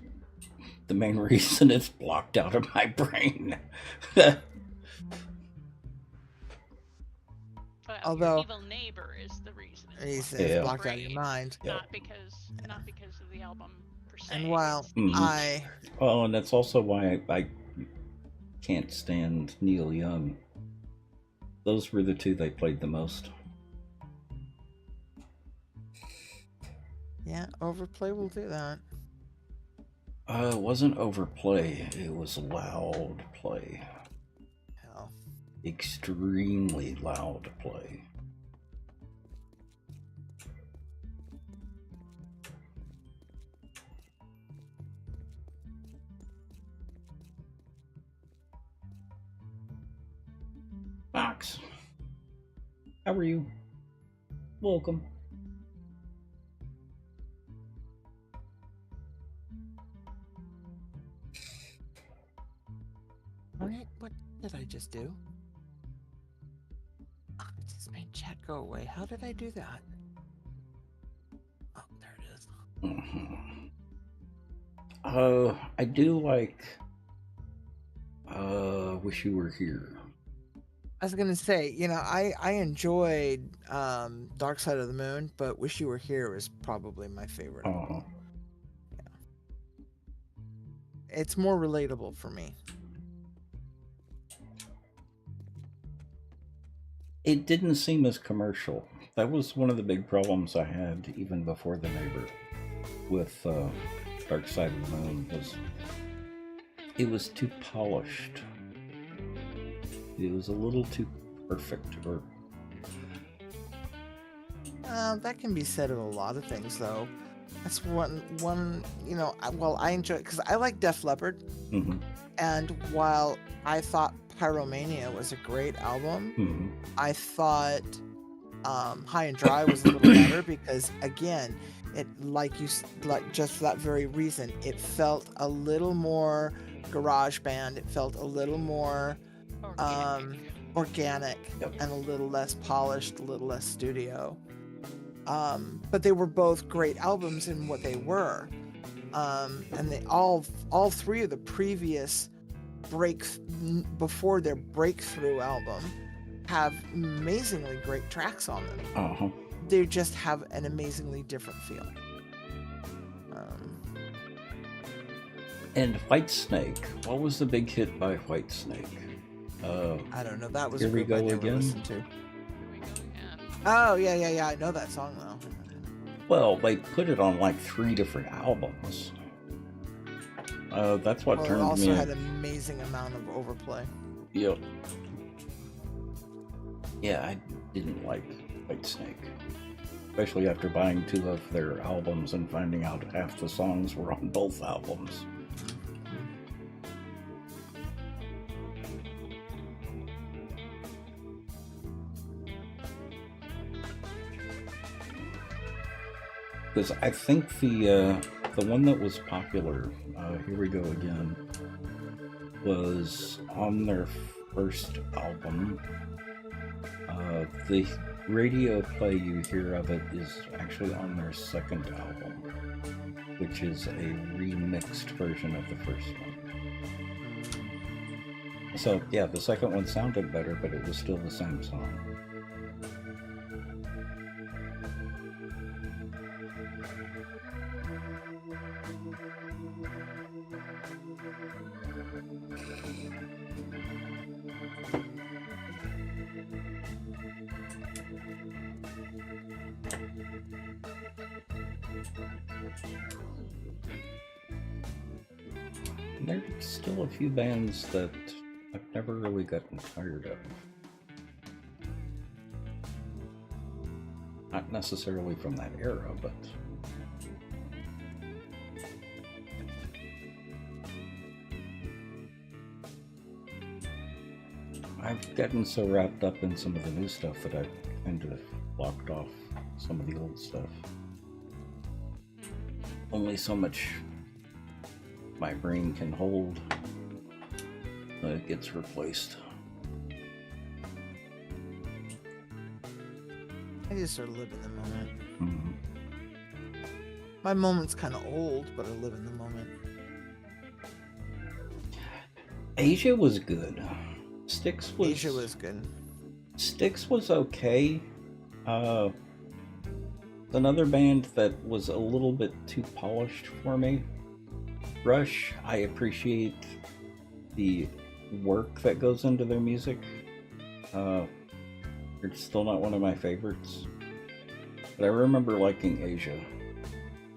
the main reason it's blocked out of my brain. Well, Although- your evil neighbor is the reason it's It's blocked Yeah. blocked out of your brain, mind. Yeah. not because of the album per se. And while it's the Mhm. evil I neighbor. Well, and that's also why I can't stand Neil Young. Those were the two they played the most. yeah, overplay will do that. It wasn't overplay. It was loud play. Hell. Extremely loud play. Max, how are you? Welcome. What did I just do? Oh, it just made chat go away. How did I do that? Oh, there it is. I do like Wish You Were Here. I was gonna say, I enjoyed Dark Side of the Moon, but Wish You Were Here was probably my favorite. It's more relatable for me. It didn't seem as commercial. That was one of the big problems I had even before The Neighbor with Dark Side of the Moon. It was too polished. It was a little too perfect. Or That can be said of a lot of things, though. That's one. I enjoy it because I like Def Leppard, Mhm. and while I thought Pyromania was a great album, Mhm. I thought High and Dry was a little better because, again, it just for that very reason, it felt a little more garage band. It felt a little more organic Yep. and a little less polished, a little less studio. But they were both great albums in what they were, and they all three of the previous before their breakthrough album have amazingly great tracks on them. Uh-huh. They just have an amazingly different feel. And Whitesnake. What was the big hit by Whitesnake? I don't know. That was Here a We group I Go never Again? listened to. Here we go again. Oh yeah. I know that song though. Well, they put it on like 3 different albums. That's what Well, it turned also me. had an amazing amount of overplay. Yep. Yeah, I didn't like Whitesnake. Especially after buying 2 of their albums and finding out half the songs were on both albums. Because I think the one that was popular, Here We Go Again, was on their first album. The radio play you hear of it is actually on their second album, which is a remixed version of the first one. So yeah, the second one sounded better, but it was still the same song. There's still a few bands that I've never really gotten tired of. Not necessarily from that era, but I've gotten so wrapped up in some of the new stuff that I've kind of blocked off some of the old stuff. Only so much my brain can hold. It gets replaced. I just sort of live in the moment. Mm-hmm. My moment's kind of old, but I live in the moment. Asia was good. Styx was... Asia was good. Styx was okay. Another band that was a little bit too polished for me. Rush, I appreciate the work that goes into their music. It's still not one of my favorites. But I remember liking Asia.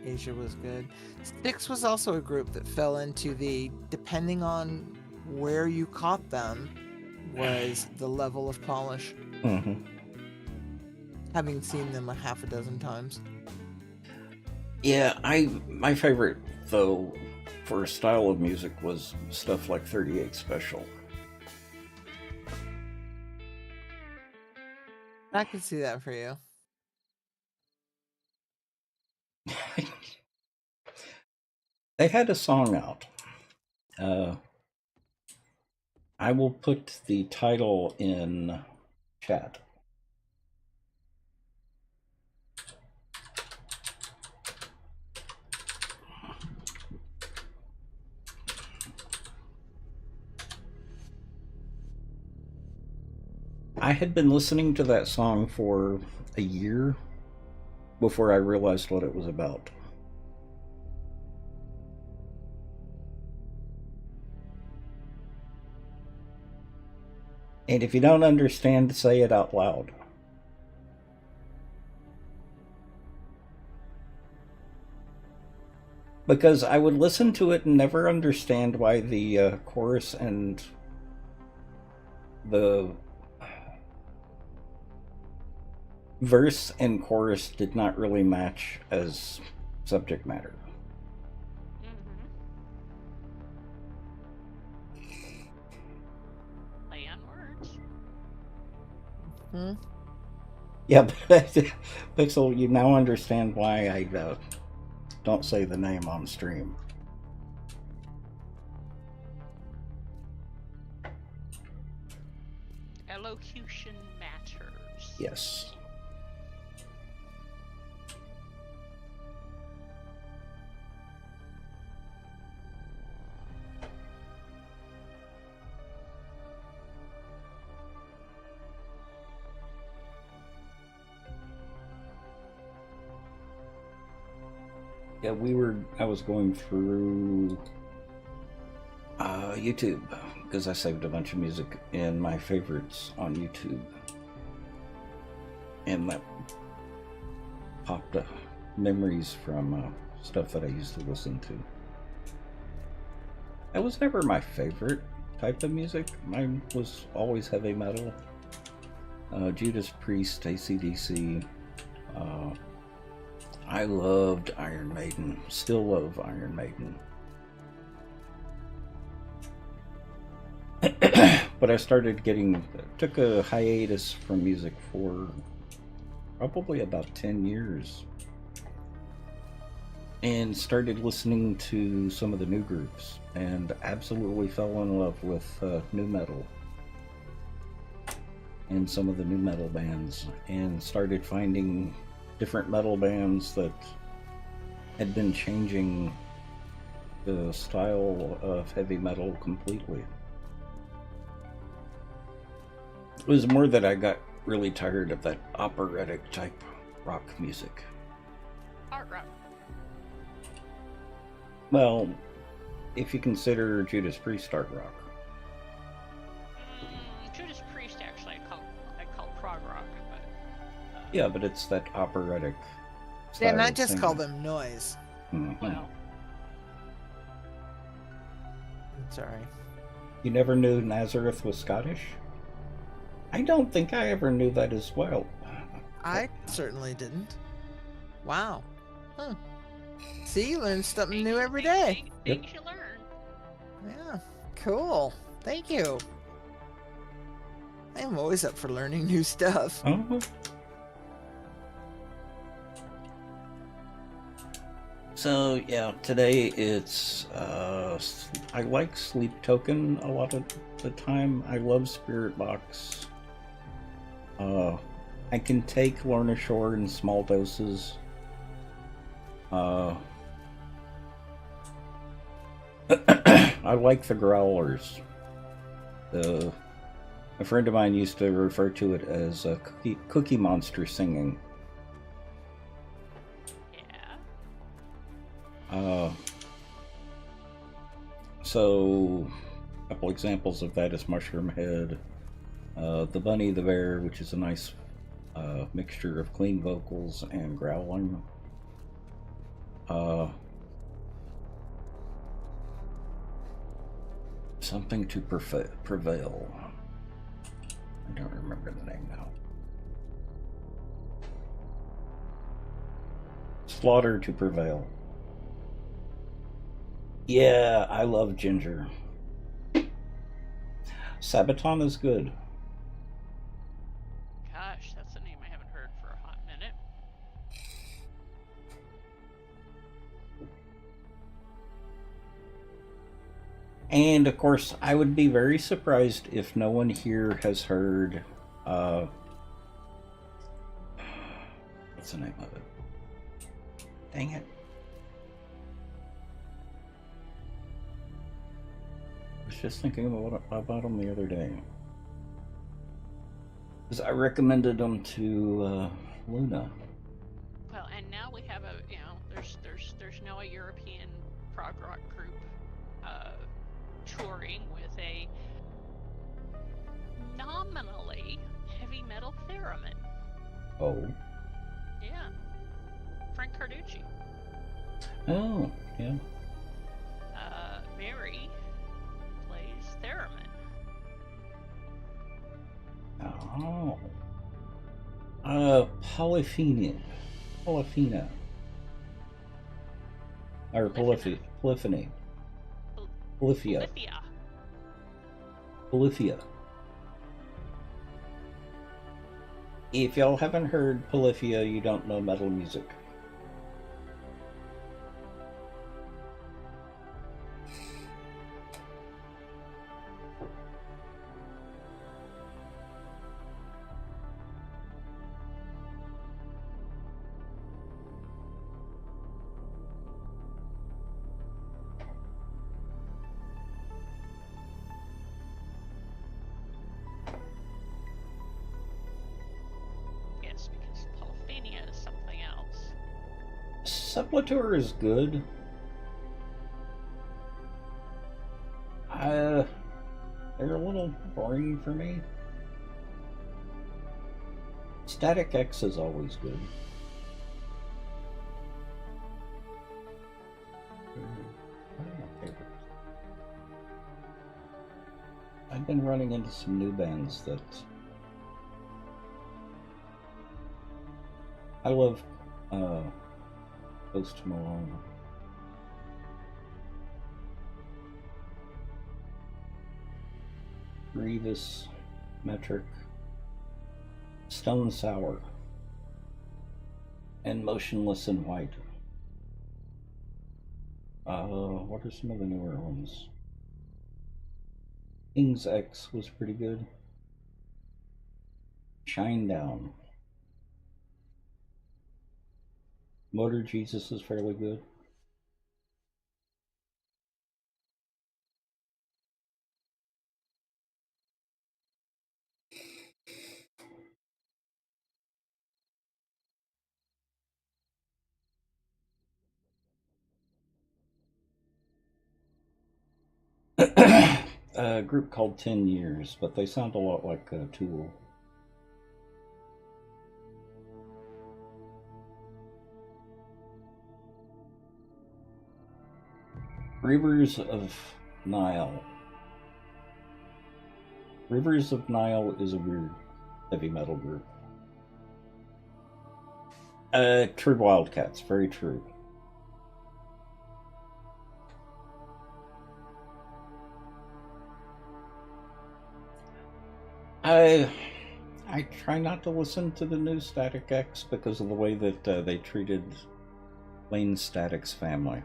Asia was good. Styx was also a group that fell into the, depending on where you caught them, was the level of polish. Mm-hmm. Having seen them a half a dozen times. Yeah, my favorite, though, for a style of music was stuff like 38 Special. I could see that for you. They had a song out. I will put the title in chat. I had been listening to that song for a year before I realized what it was about. And if you don't understand, say it out loud. Because I would listen to it and never understand why the chorus and the verse and chorus did not really match as subject matter. Play on words. Hmm? Yeah, but Pixel, you now understand why I don't say the name on stream. Elocution matters. Yes. Yeah, I was going through YouTube because I saved a bunch of music in my favorites on YouTube. And that popped up memories from stuff that I used to listen to. That was never my favorite type of music. Mine was always heavy metal. Judas Priest, AC/DC. I loved Iron Maiden. Still love Iron Maiden. But I started took a hiatus from music for probably about 10 years. And started listening to some of the new groups. And absolutely fell in love with nu metal. And some of the nu metal bands. And started finding different metal bands that had been changing the style of heavy metal completely. It was more that I got really tired of that operatic type rock music. Art rock. Well, if you consider Judas Priest art rock. Judas Priest actually I call prog rock, but Yeah, but it's that operatic style. Yeah, and I just singing. call them noise. Mm-hmm. well, Sorry. You never knew Nazareth was Scottish? I don't think I ever knew that as well. I certainly didn't. Wow. Huh. See, you learn something new every day. Things you learn. Yeah. Cool. Thank you. I'm always up for learning new stuff. Uh-huh. So yeah, today it's I like Sleep Token a lot of the time. I love Spirit Box. I can take Lorna Shore in small doses. Uh, I like the growlers. A friend of mine used to refer to it as a cookie monster singing. Yeah. So, a couple examples of that is Mushroom Head, the Bunny the Bear, which is a nice mixture of clean vocals and growling. Something to prevail. I don't remember the name now. Slaughter to prevail. Yeah, I love Ginger. Sabaton is good. Gosh, that's a name I haven't heard for a hot minute. And of course, I would be very surprised if no one here has heard. What's the name of it? Dang it. I was just thinking about them the other day. Because I recommended them to Luna. Well, and now we have there's now a European prog rock group touring with a nominally heavy metal theremin. Oh. Yeah. Frank Carducci. Oh, yeah. Mary plays theremin. Oh. Polyphenia. Or Polyphony. Polyphia. Polyphia. If y'all haven't heard Polyphia, you don't know metal music. Yes, because Polyphania is something else. Sepultura is good. They're a little boring for me. Static X is always good. I've been running into some new bands that I love. Post Malone. Grievous, Metric, Stone Sour, and Motionless in White. What are some of the newer ones? King's X was pretty good. Shinedown. Motor Jesus is fairly good. A group called 10 Years, but they sound a lot like Tool. Rivers of Nile. Rivers of Nile is a weird heavy metal group. True Wildcats, very true. I try not to listen to the new Static X because of the way that they treated Lane Static's family.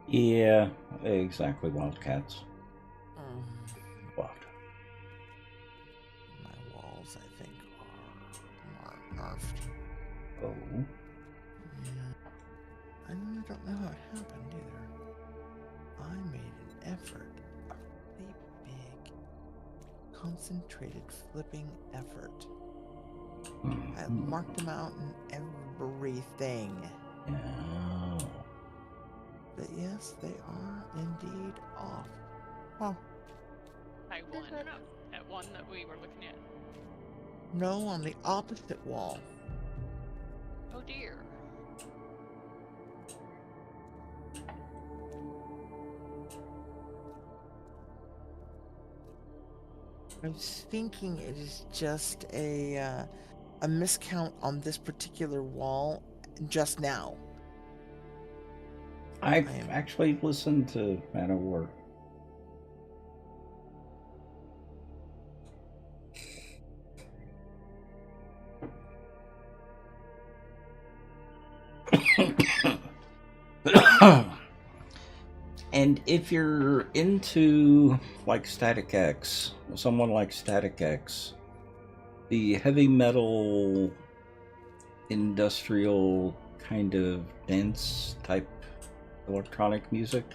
Yeah, exactly, Wildcats. What? My walls, I think, are nerfed. Oh. Yeah. I don't know how it happened either. I made an effort, a really big, concentrated flipping effort. I marked them out in everything. Yeah. But yes, they are indeed off. Oh, I won. That one that we were looking at. no, on the opposite wall. Oh dear. I was thinking it is just a miscount on this particular wall just now. I've actually listened to Manowar. And if you're into like Static X, someone like Static X, the heavy metal industrial kind of dance type electronic music,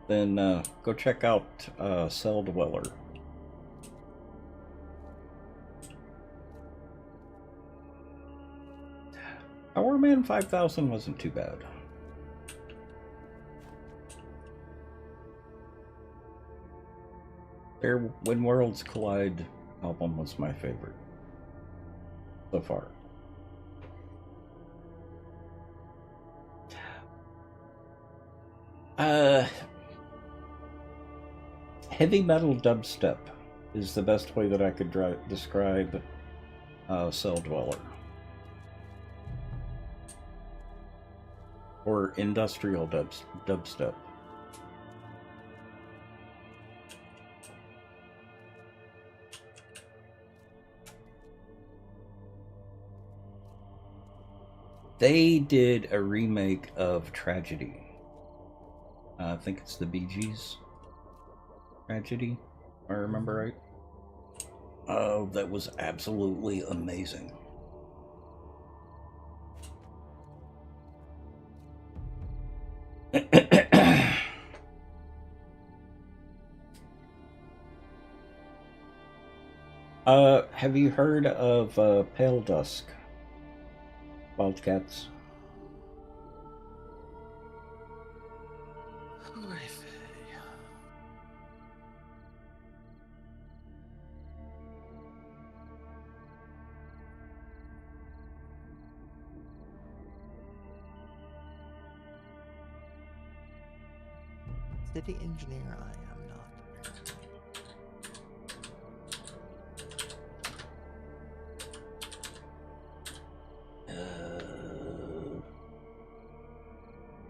then go check out Cell Dweller. Our Man 5000 wasn't too bad. Their When Worlds Collide album was my favorite so far. Heavy metal dubstep is the best way that I could describe Cell Dweller. Or industrial dubstep. They did a remake of Tragedy. I think it's the Bee Gees Tragedy, if I remember right. Oh, that was absolutely amazing. Have you heard of Pale Dusk? Wildcats? City engineer, I am not.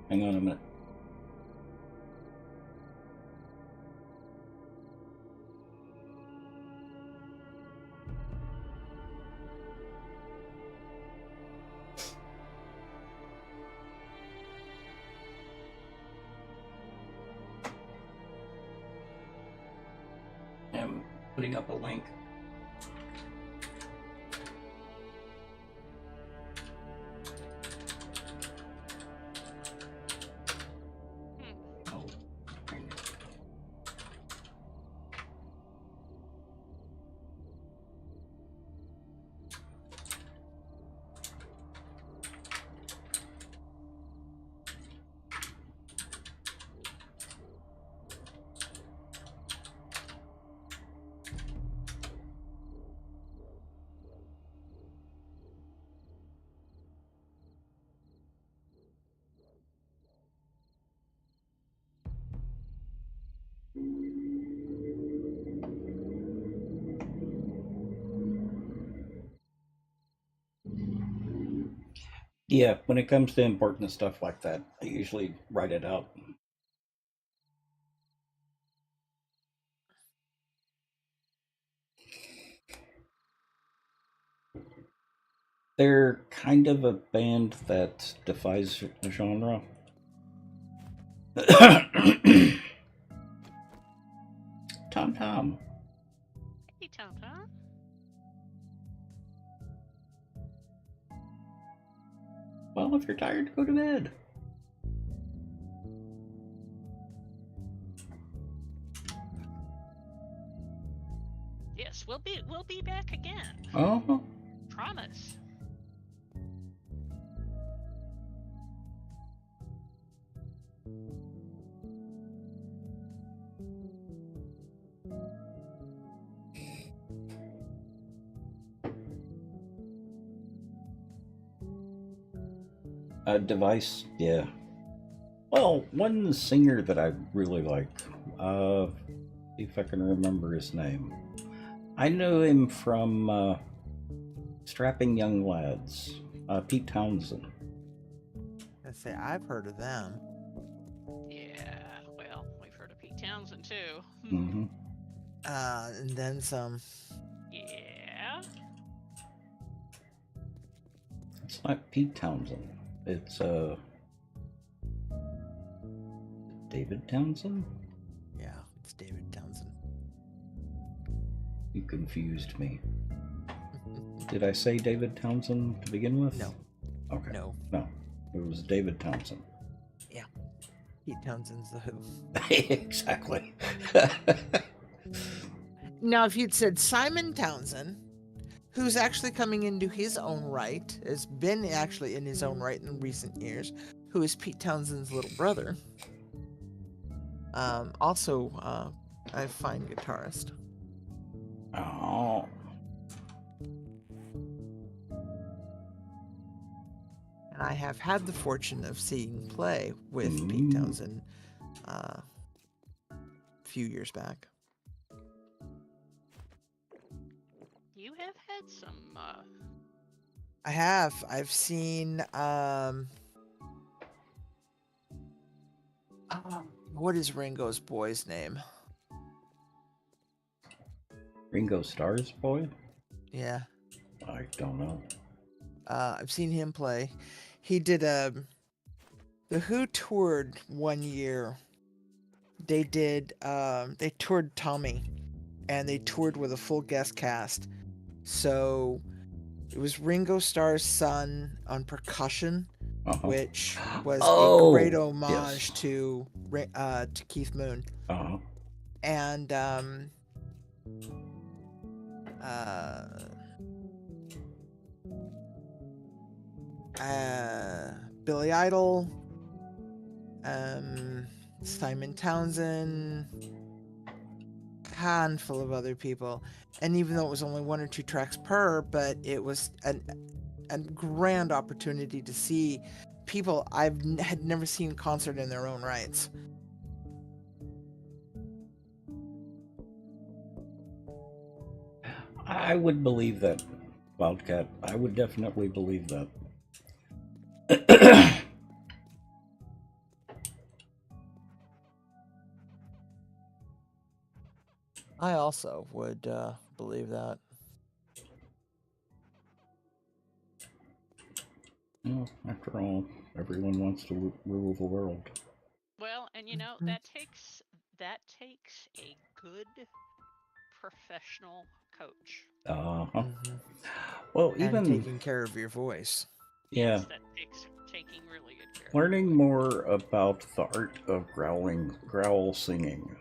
Hang on a minute. I'm putting up a link. Oh, dang it. Yeah, when it comes to important stuff like that, I usually write it out. They're kind of a band that defies the genre. Tom Tom. Hey, Tom Tom. Well, if you're tired, go to bed. Yes, we'll be back again. Oh. Promise. A device, yeah. Well, one singer that I really like. See if I can remember his name. I know him from Strapping Young Lads. Pete Townsend. I say I've heard of them. Yeah, well, we've heard of Pete Townsend too. Mm-hmm. And then some. Yeah. It's not Pete Townsend. It's David Townsend? Yeah, it's David Townsend. You confused me. Did I say David Townsend to begin with? No. Okay. No. No. It was David Townsend. Yeah. Pete Townsend's the Who. Exactly. Now, if you'd said Simon Townsend, who's actually coming into his own right, has been actually in his own right in recent years, who is Pete Townsend's little brother. Also, a fine guitarist. Oh. And I have had the fortune of seeing play with Pete Mm. Townsend a few years back. You have had some. I have. I've seen. What is Ringo's boy's name? Ringo Starr's boy? Yeah. I don't know. I've seen him play. He did the Who toured one year. They did. They toured Tommy, and they toured with a full guest cast. So it was Ringo Starr's son on percussion, Uh-huh. which was Oh, a great homage yes. to Keith Moon. Uh-huh. And Billy Idol, Simon Townsend, handful of other people. And even though it was only 1 or 2 tracks per, but it was a grand opportunity to see people had never seen concert in their own rights. I would believe that, Wildcat. I would definitely believe that. I also would believe that. Well, after all, everyone wants to rule the world. Well, and you know that takes a good professional coach. Uh-huh. Mhm. Well, And even taking care of your voice. yeah, Yes, that takes taking really good care. learning more about the art of growl singing,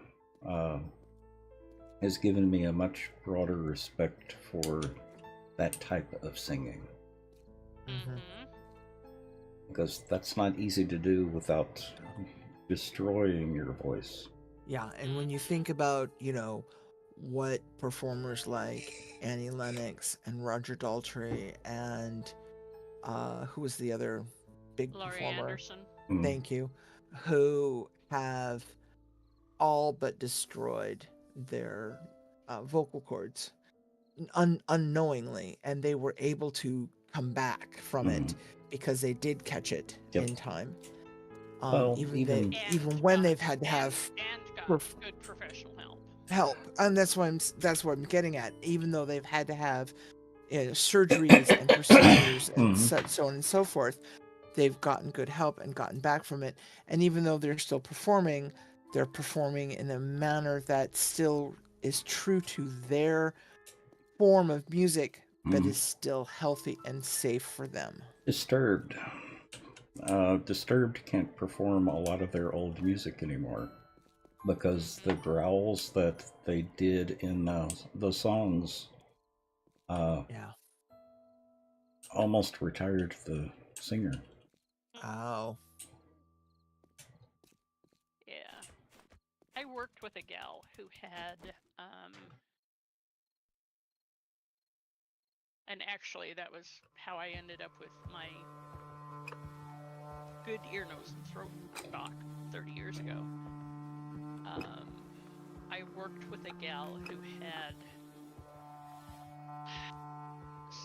has given me a much broader respect for that type of singing, Mm-hmm. because that's not easy to do without destroying your voice. Yeah, and when you think about, what performers like Annie Lennox and Roger Daltrey and who was the other big Laurie performer? Anderson. Mm. Thank you. Who have all but destroyed their vocal cords unknowingly, and they were able to come back from it because they did catch it Yep. in time. Well, And even when they've had to have got good professional help, and that's what I'm getting at. Even though they've had to have surgeries and procedures and so on and so forth, they've gotten good help and gotten back from it. And even though they're still performing, they're performing in a manner that still is true to their form of music, but is still healthy and safe for them. Disturbed. Disturbed can't perform a lot of their old music anymore because the growls that they did in the songs Yeah. almost retired the singer. Oh. Yeah. I worked with a gal who had, and actually that was how I ended up with my good ear, nose, and throat doc 30 years ago. I worked with a gal who had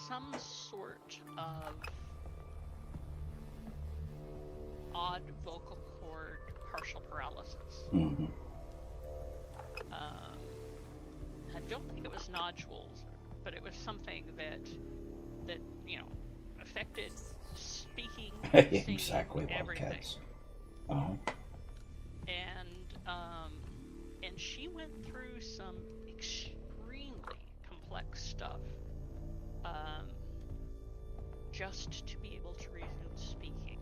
some sort of odd vocal cord partial paralysis. Mm-hmm. I don't think it was nodules, but it was something that affected speaking, singing, Exactly like everything. cats. Uh-huh. And she went through some extremely complex stuff just to be able to resume speaking.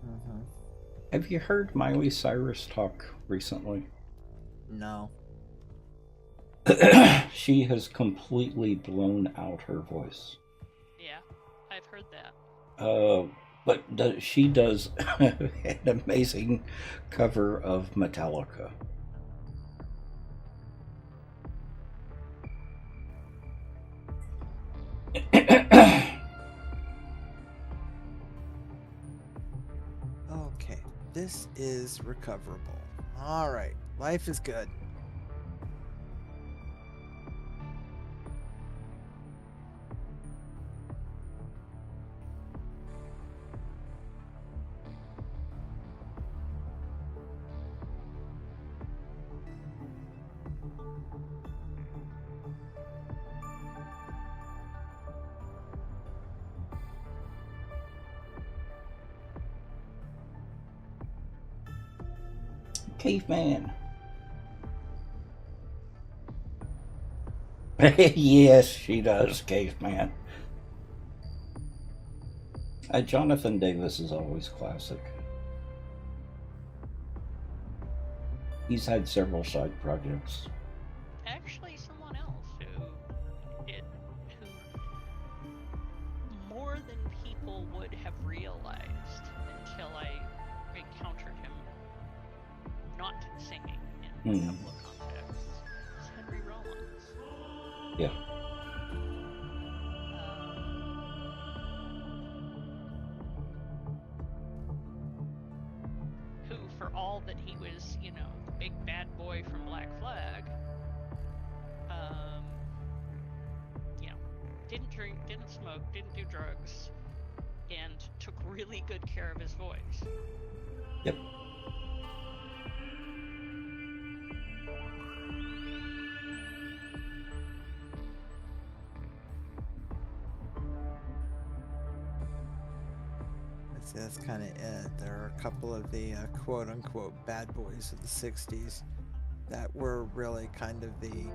Mm-hmm. Have you heard Miley Cyrus talk recently? No. She has completely blown out her voice. Yeah, I've heard that. But she does an amazing cover of Metallica. Okay, this is recoverable. All right, life is good. Caveman. Yes, she does, Caveman. Jonathan Davis is always classic. He's had several side projects. Actually, someone else who more than people would have realized until I encountered him not singing in a couple of contexts, is Henry Rollins. Yeah. Who, for all that he was, the big bad boy from Black Flag, didn't drink, didn't smoke, didn't do drugs, and took really good care of his voice. Yep. That's kind of it. There are a couple of the quote-unquote bad boys of the 60s that were really kind of the,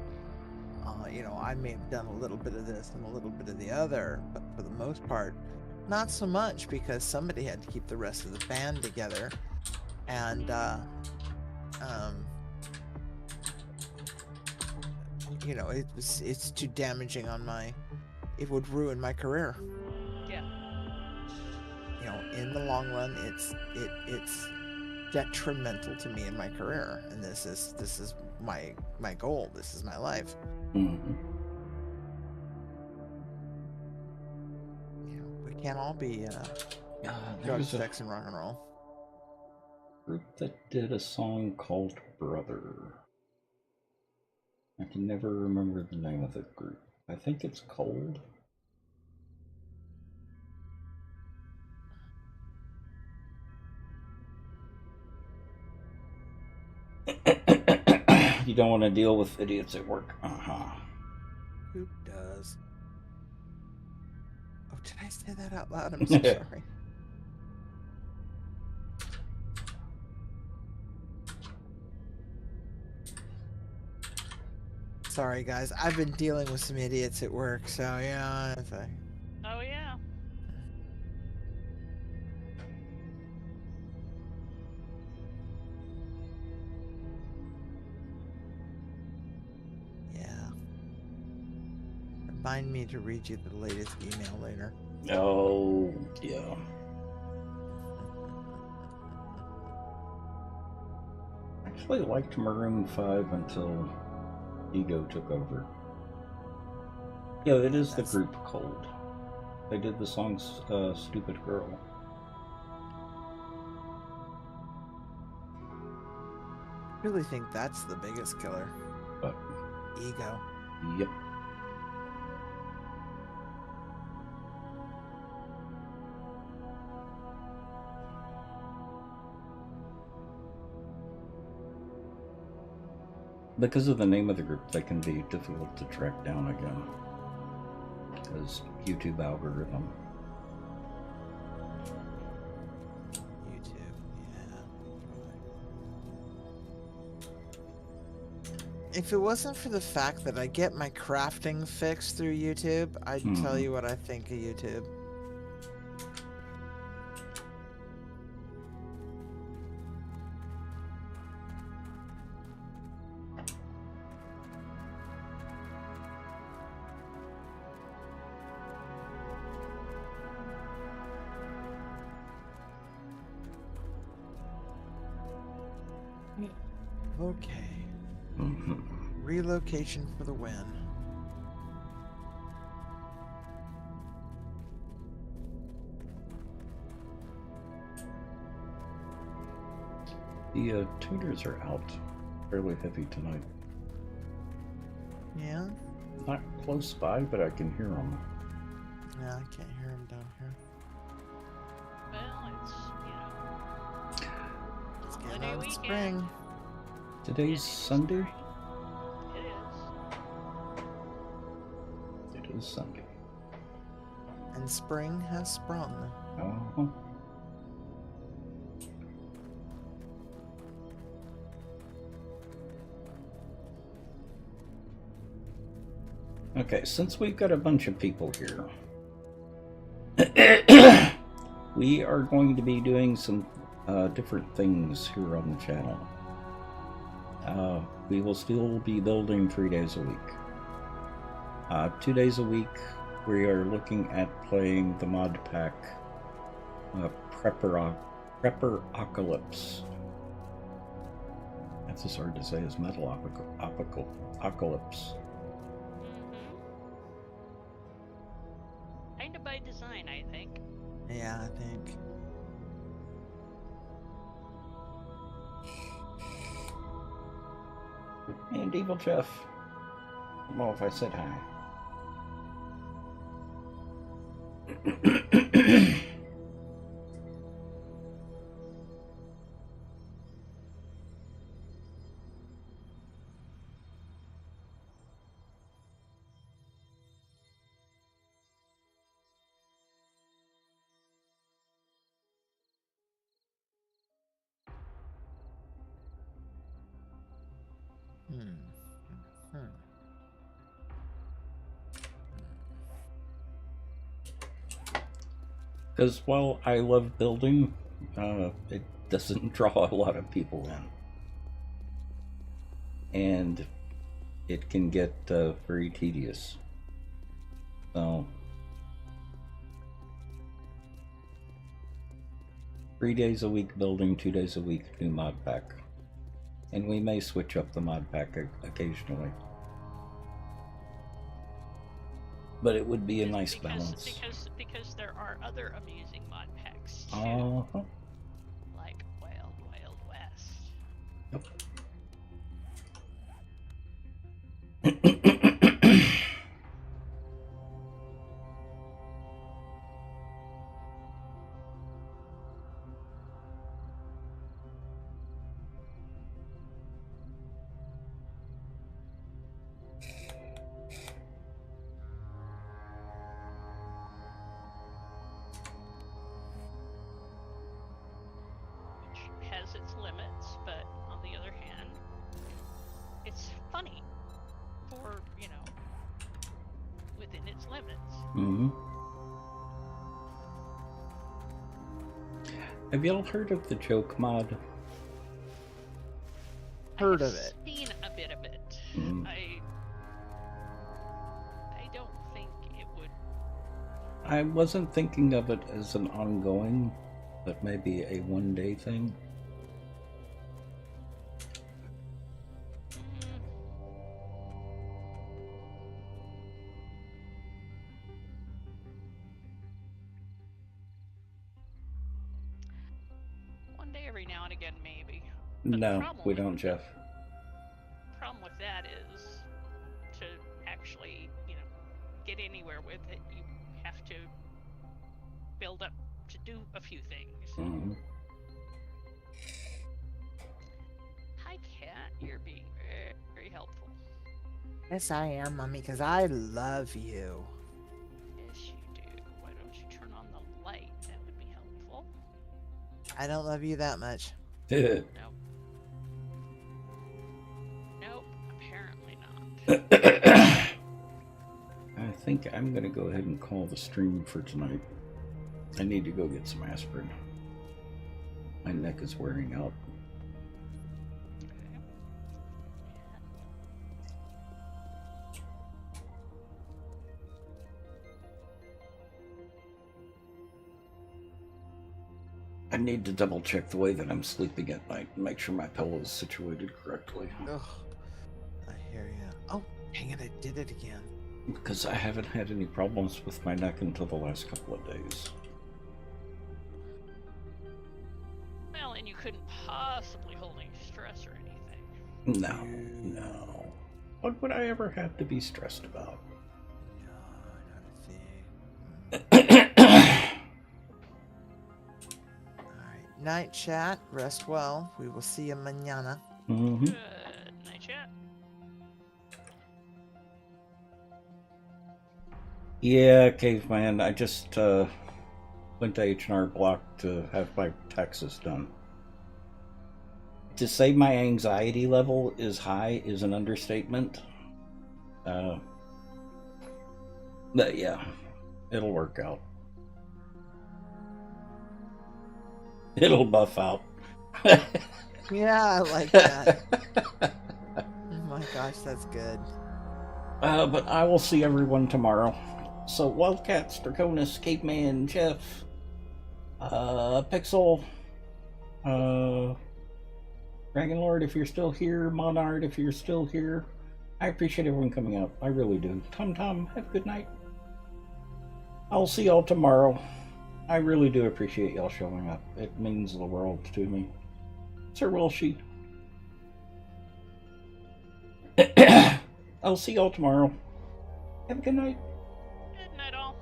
I may have done a little bit of this and a little bit of the other, but for the most part, not so much, because somebody had to keep the rest of the band together. And, it's too damaging on it would ruin my career. Yeah. In the long run, it's detrimental to me in my career, and this is my goal. This is my life. Mm-hmm. We can't all be drugs, sex, and rock and roll. Group that did a song called Brother. I can never remember the name of the group. I think it's Cold. You don't want to deal with idiots at work. Who does? Oh, did I say that out loud? I'm so sorry. Sorry, guys. I've been dealing with some idiots at work, so yeah. It's like... Oh yeah. Yeah. Remind me to read you the latest email later. Oh, yeah. I actually liked Maroon 5 until Ego took over. Yeah, it is the group Cold. They did the song Stupid Girl. I really think that's the biggest killer. But, Ego. yep. Because of the name of the group, they can be difficult to track down again. Because YouTube algorithm. YouTube, yeah. If it wasn't for the fact that I get my crafting fix through YouTube, I'd tell you what I think of YouTube. Okay. Relocation for the win. The tuners are out fairly heavy tonight. Yeah? Not close by, but I can hear them. Yeah, I can't hear him down here. Well, it's, you know, Let's get holiday on weekend. spring. Today's Sunday? It is. It is Sunday. And spring has sprung. Uh-huh. Okay, since we've got a bunch of people here, we are going to be doing some different things here on the channel. We will still be building 3 days a week. 2 days a week, we are looking at playing the mod pack Prepper-Ocalypse. That's as hard to say as Metal Apocalypse. Kinda by design, I think. Yeah, I think. And Evil Jeff. I don't know if I said hi. Because while I love building, it doesn't draw a lot of people in. And it can get very tedious. So, 3 days a week building, 2 days a week new mod pack. And we may switch up the mod pack occasionally. But it would be a nice balance. Because there are other amusing mod packs too. Uh-huh. Like Wild Wild West. Yep. Which has its limits, but on the other hand, limits. Mm-hmm. Have you all heard of the joke mod? Heard I of have it. seen a bit of it. Mm. I don't think it would. I wasn't thinking of it as an ongoing, but maybe a one-day thing. One day, every now and again, maybe. But the No, problem we with- don't, Jeff. Problem with that is to actually, get anywhere with it, you have to build up to do a few things. Mm-hmm. Hi, Cat. You're being very, very helpful. Yes, I am, Mommy, because I love you. Yes, you do. Why don't you turn on the light? That would be helpful. I don't love you that much. Nope. Nope. Apparently not. I think I'm going to go ahead and call the stream for tonight. I need to go get some aspirin. My neck is wearing out. Okay. I need to double check the way that I'm sleeping at night and make sure my pillow is situated correctly. Ugh. I hear you. Oh, dang it, I did it again. Because I haven't had any problems with my neck until the last couple of days. Well, and you couldn't possibly hold any stress or anything. No. What would I ever have to be stressed about? No, not a thing. Alright, night chat. Rest well. We will see you mañana. Mm-hmm. Good night, chat. Yeah, caveman. I just went to H&R Block to have my taxes done. To say my anxiety level is high is an understatement. But yeah, it'll work out. It'll buff out. Yeah, I like that. Oh my gosh, that's good. But I will see everyone tomorrow. So Wildcats, Draconis, Caveman, Jeff, Pixel, Dragon Lord, if you're still here, Monard, if you're still here. I appreciate everyone coming out. I really do. Tom, have a good night. I'll see y'all tomorrow. I really do appreciate y'all showing up. It means the world to me. Sir Welshie. I'll see y'all tomorrow. Have a good night. Good night, all.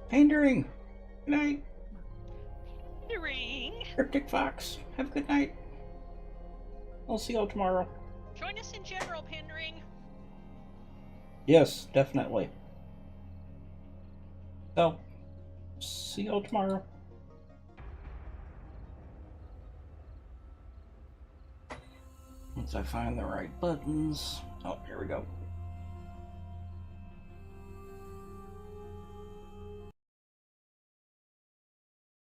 Pandering. Good night. The ring. Cryptic Fox. Have a good night. I'll see y'all tomorrow. Join us in general, Pendring. Yes, definitely. So, see y'all tomorrow. Once I find the right buttons. Oh, here we go.